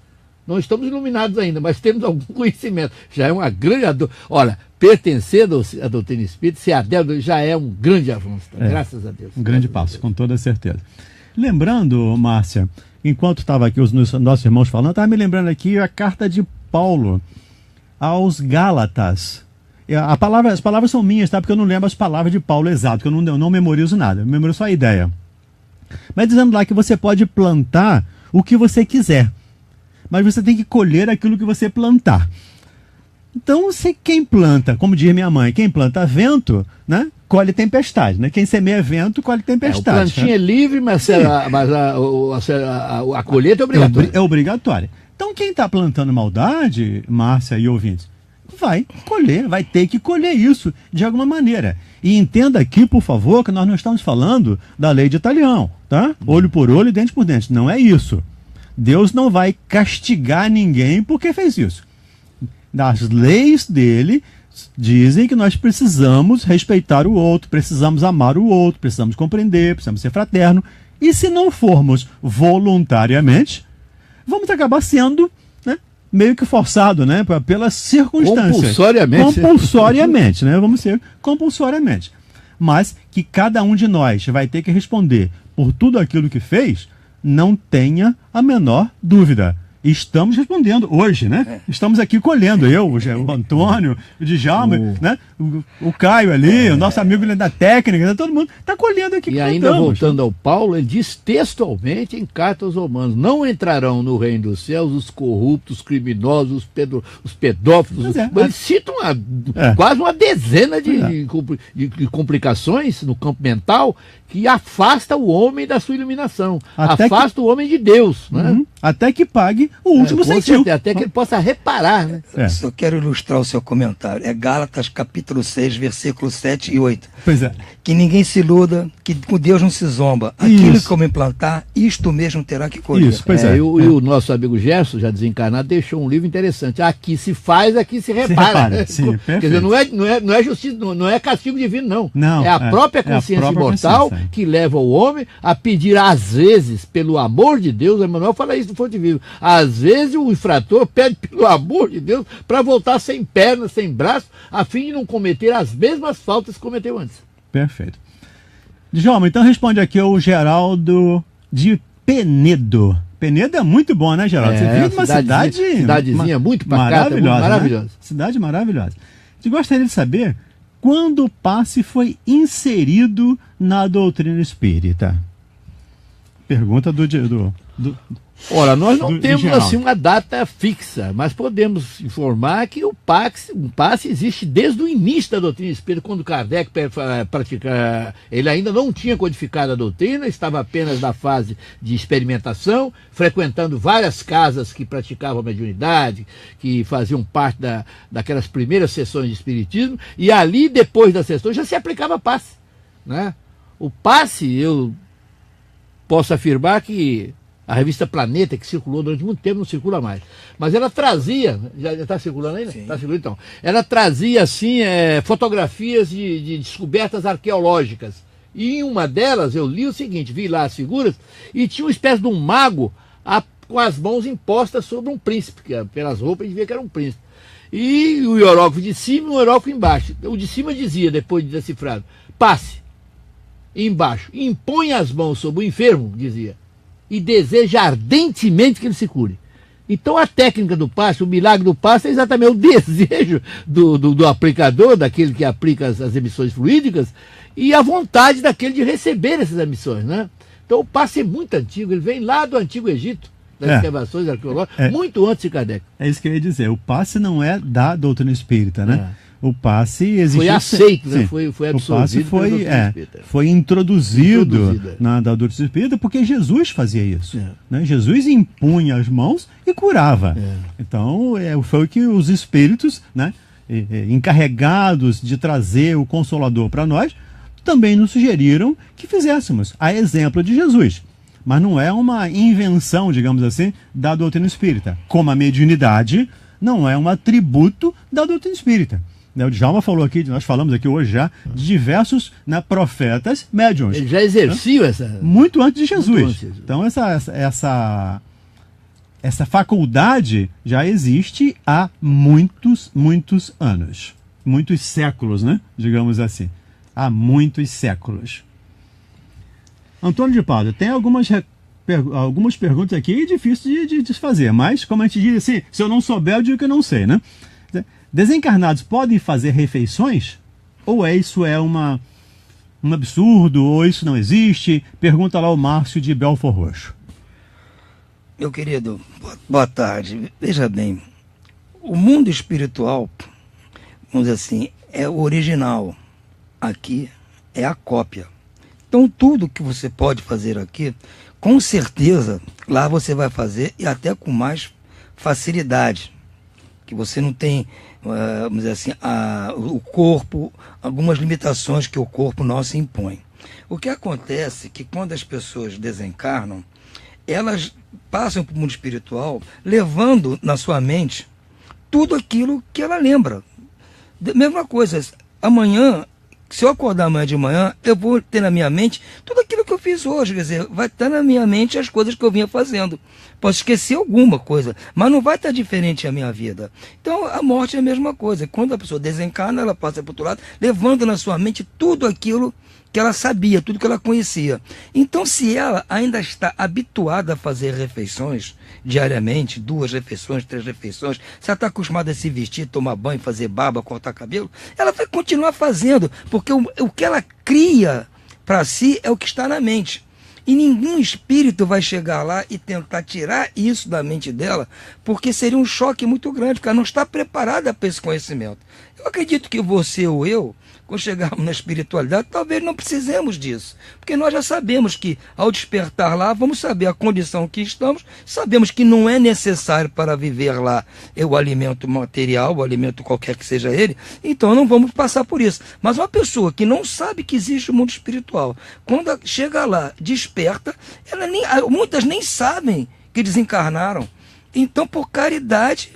Não estamos iluminados ainda, mas temos algum conhecimento. Já é uma grande... Olha, pertencer à doutrina espírita, ser adepto, já é um grande avanço, graças a Deus. Um grande passo, com toda certeza. Lembrando, Márcia, enquanto estava aqui os nossos irmãos falando, estava me lembrando aqui a carta de Paulo aos Gálatas. As palavras são minhas, tá? Porque eu não lembro as palavras de Paulo exato, porque eu não memorizo nada, eu memorizo só a ideia. Mas dizendo lá que você pode plantar o que você quiser, mas você tem que colher aquilo que você plantar. Então, quem planta, como diz minha mãe, quem planta vento, né, colhe tempestade, né? Quem semeia vento, colhe tempestade. O plantinho é livre, mas a colheita é obrigatória. É obrigatória. Então, quem está plantando maldade, Márcia e ouvintes, vai colher, vai ter que colher isso de alguma maneira. E entenda aqui, por favor, que nós não estamos falando da lei de Talião, tá? Olho por olho e dente por dente. Não é isso. Deus não vai castigar ninguém porque fez isso. As leis dele dizem que nós precisamos respeitar o outro, precisamos amar o outro, precisamos compreender, precisamos ser fraterno. E se não formos voluntariamente, vamos acabar sendo, né, meio que forçado, né, pelas circunstâncias. Compulsoriamente, né? Vamos ser compulsoriamente. Mas que cada um de nós vai ter que responder por tudo aquilo que fez, não tenha a menor dúvida. Estamos respondendo hoje, né? Estamos aqui colhendo, o Antônio, o Djalma, né? O Caio ali, o nosso amigo da técnica, né? Todo mundo está colhendo aqui. E ainda voltando ao Paulo, ele diz textualmente em carta aos Romanos: não entrarão no reino dos céus os corruptos, os criminosos, os pedófilos. Eles citam quase uma dezena de complicações no campo mental que afasta o homem da sua iluminação, afasta o homem de Deus, né? Até que pague o último centavo. Até que ele possa reparar, né? Só quero ilustrar o seu comentário. É Gálatas capítulo 6, versículos 7 e 8. Pois é. Que ninguém se iluda, que com Deus não se zomba. Aquilo que como implantar, isto mesmo terá que colher. Isso, pois é. E o nosso amigo Gerson, já desencarnado, deixou um livro interessante. Aqui se faz, aqui se repara. Sim, quer dizer, não é justiça, não é castigo divino, não. Não, é a própria consciência imortal que leva o homem a pedir, às vezes, pelo amor de Deus, Emmanuel fala isso no Fonte Viva, às vezes o infrator pede pelo amor de Deus para voltar sem pernas, sem braço, a fim de não cometer as mesmas faltas que cometeu antes. Perfeito. Djalma, então responde aqui o Geraldo de Penedo. Penedo é muito bom, né, Geraldo? Você vive uma cidadezinha muito pacata, maravilhosa. Né? Cidade maravilhosa. Eu gostaria de saber quando o passe foi inserido na doutrina espírita. pergunta do Ora, nós não do temos Geraldo. assim uma data fixa, mas podemos informar que o passe existe desde o início da doutrina espírita, quando Kardec praticava. Ele ainda não tinha codificado a doutrina, estava apenas na fase de experimentação, frequentando várias casas que praticavam a mediunidade, que faziam parte daquelas primeiras sessões de espiritismo, e ali, depois das sessões, já se aplicava passe, né? O passe, eu posso afirmar que a revista Planeta, que circulou durante muito tempo, não circula mais. Mas ela trazia, já está circulando ainda? Está circulando então. Ela trazia, assim, fotografias de descobertas arqueológicas. E em uma delas, eu li o seguinte, vi lá as figuras, e tinha uma espécie de um mago com as mãos impostas sobre um príncipe, que pelas roupas a gente via que era um príncipe. E o hierógrafo de cima e o hierógrafo embaixo. O de cima dizia, depois de decifrado, passe. E embaixo, impõe as mãos sobre o enfermo, dizia, e deseja ardentemente que ele se cure. Então a técnica do passe, o milagre do passe é exatamente o desejo do aplicador, daquele que aplica as emissões fluídicas, e a vontade daquele de receber essas emissões, né? Então o passe é muito antigo, ele vem lá do Antigo Egito, das escavações arqueológicas, muito antes de Kardec. É isso que eu ia dizer, o passe não é da doutrina espírita, né? O passe existe. Foi aceito, né? Foi absorvido. O passe foi introduzido na doutrina espírita porque Jesus fazia isso. Né? Jesus impunha as mãos e curava. Então, foi o que os espíritos, né, encarregados de trazer o Consolador para nós, também nos sugeriram que fizéssemos, a exemplo de Jesus. Mas não é uma invenção, digamos assim, da doutrina espírita. Como a mediunidade não é um atributo da doutrina espírita. O Djalma falou aqui, nós falamos aqui hoje já, de diversos profetas médiuns. Ele já exerciam essa... Muito antes de Jesus. Então essa faculdade já existe há muitos anos. Muitos séculos, né? Digamos assim. Há muitos séculos. Antônio de Pádua, tem algumas perguntas aqui difíceis de fazer, mas como a gente diz assim, se eu não souber, eu digo que eu não sei, né? Desencarnados podem fazer refeições? Ou isso é um absurdo, ou isso não existe? Pergunta lá o Márcio de Belfort Roxo. Meu querido, boa tarde. Veja bem, o mundo espiritual, vamos dizer assim, é o original. Aqui é a cópia. Então tudo que você pode fazer aqui, com certeza, lá você vai fazer e até com mais facilidade. Que você não tem, vamos dizer assim, o corpo, algumas limitações que o corpo nosso impõe. O que acontece é que quando as pessoas desencarnam, elas passam para o mundo espiritual levando na sua mente tudo aquilo que ela lembra. Mesma coisa, amanhã, se eu acordar amanhã de manhã, eu vou ter na minha mente tudo aquilo que eu fiz hoje, quer dizer, vai estar na minha mente as coisas que eu vinha fazendo. Posso esquecer alguma coisa, mas não vai estar diferente a minha vida. Então, a morte é a mesma coisa. Quando a pessoa desencarna, ela passa para o outro lado, levando na sua mente tudo aquilo que ela sabia, tudo que ela conhecia. Então, se ela ainda está habituada a fazer refeições diariamente, 2 refeições, 3 refeições, se ela está acostumada a se vestir, tomar banho, fazer barba, cortar cabelo, ela vai continuar fazendo, porque o que ela cria para si é o que está na mente. E nenhum espírito vai chegar lá e tentar tirar isso da mente dela, porque seria um choque muito grande, porque ela não está preparada para esse conhecimento. Eu acredito que você ou eu, quando chegarmos na espiritualidade, talvez não precisemos disso. Porque nós já sabemos que, ao despertar lá, vamos saber a condição que estamos, sabemos que não é necessário para viver lá o alimento material, o alimento qualquer que seja ele, então não vamos passar por isso. Mas uma pessoa que não sabe que existe o mundo espiritual, quando chega lá, desperta, muitas nem sabem que desencarnaram. Então, por caridade,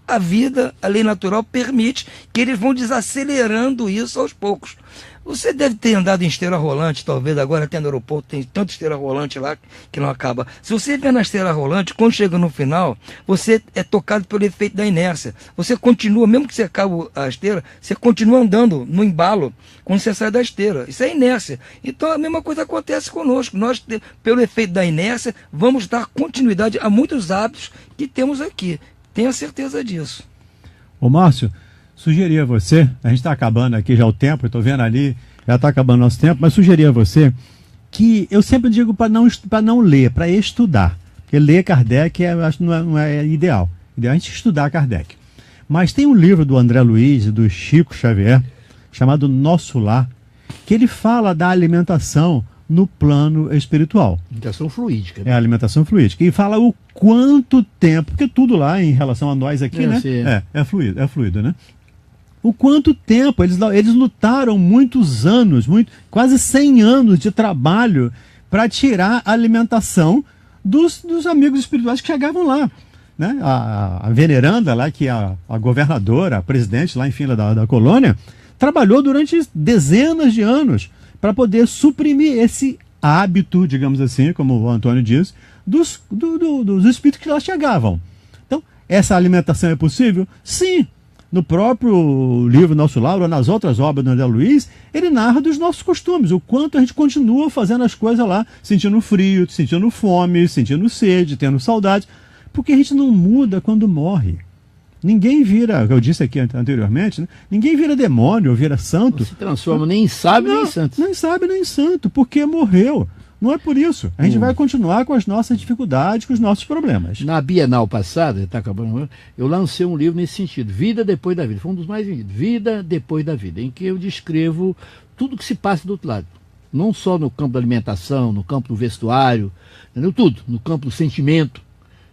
a vida, a lei natural permite que eles vão desacelerando isso aos poucos. Você deve ter andado em esteira rolante, talvez agora até no aeroporto tem tanta esteira rolante lá que não acaba. Se você vier na esteira rolante, quando chega no final, você é tocado pelo efeito da inércia. Você continua, mesmo que você acabe a esteira, você continua andando no embalo quando você sai da esteira. Isso é inércia. Então a mesma coisa acontece conosco. Nós, pelo efeito da inércia, vamos dar continuidade a muitos hábitos que temos aqui. Tenha certeza disso. Ô Márcio, sugeria a você, a gente está acabando aqui já o tempo, eu estou vendo ali, já está acabando o nosso tempo, mas sugeria a você que eu sempre digo para não ler, para estudar. Porque ler Kardec, eu acho que não é ideal. Ideal é a gente estudar Kardec. Mas tem um livro do André Luiz e do Chico Xavier, chamado Nosso Lar, que ele fala da alimentação no plano espiritual. Alimentação fluídica. É a alimentação fluídica. E fala o quanto tempo, porque tudo lá em relação a nós aqui, né? É fluido, né? O quanto tempo, eles lutaram muitos anos, quase 100 anos de trabalho para tirar a alimentação dos amigos espirituais que chegavam lá. Né? A veneranda lá, que é a governadora, a presidente lá, enfim, da colônia, trabalhou durante dezenas de anos para poder suprimir esse hábito, digamos assim, como o Antônio diz, dos espíritos que lá chegavam. Então, essa alimentação é possível? Sim. No próprio livro Nosso Lar, ou nas outras obras do André Luiz, ele narra dos nossos costumes, o quanto a gente continua fazendo as coisas lá, sentindo frio, sentindo fome, sentindo sede, tendo saudade, porque a gente não muda quando morre. Ninguém vira, eu disse aqui anteriormente, né? Ninguém vira demônio ou vira santo. Não se transforma nem em sábio nem em santo. Nem sábio nem santo, porque morreu. Não é por isso. A gente vai continuar com as nossas dificuldades, com os nossos problemas. Na Bienal passada, está acabando, eu lancei um livro nesse sentido, Vida Depois da Vida. Foi um dos mais vendidos, Vida Depois da Vida, em que eu descrevo tudo que se passa do outro lado. Não só no campo da alimentação, no campo do vestuário, entendeu? Tudo, no campo do sentimento.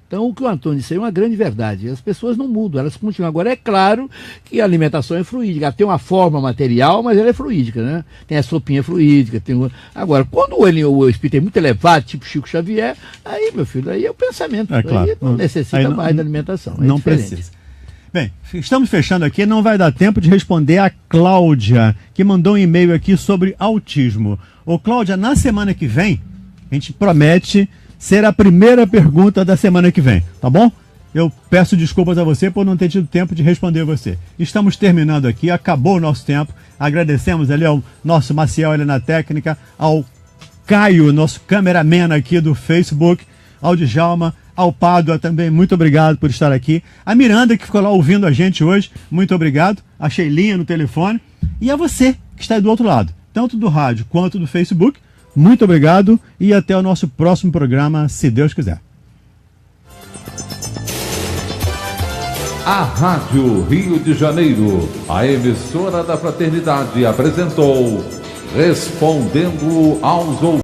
Então, o que o Antônio disse é uma grande verdade. As pessoas não mudam, elas continuam. Agora, é claro que a alimentação é fluídica. Ela tem uma forma material, mas ela é fluídica, né? Tem a sopinha fluídica. Agora, quando o espírito é muito elevado, tipo Chico Xavier, aí, meu filho, aí é o pensamento. É claro. Aí não necessita mais da alimentação. Não precisa. Bem, estamos fechando aqui, não vai dar tempo de responder a Cláudia, que mandou um e-mail aqui sobre autismo. Ô, Cláudia, na semana que vem, a gente promete ser a primeira pergunta da semana que vem, tá bom? Eu peço desculpas a você por não ter tido tempo de responder você. Estamos terminando aqui, acabou o nosso tempo. Agradecemos ali ao nosso Maciel ali na técnica, ao Caio, nosso cameraman aqui do Facebook, ao Djalma, ao Pádua também, muito obrigado por estar aqui. A Miranda, que ficou lá ouvindo a gente hoje, muito obrigado. A Sheilinha no telefone. E a você, que está aí do outro lado, tanto do rádio quanto do Facebook. Muito obrigado e até o nosso próximo programa, se Deus quiser. A Rádio Rio de Janeiro, a emissora da Fraternidade, apresentou Respondendo aos ouvintes.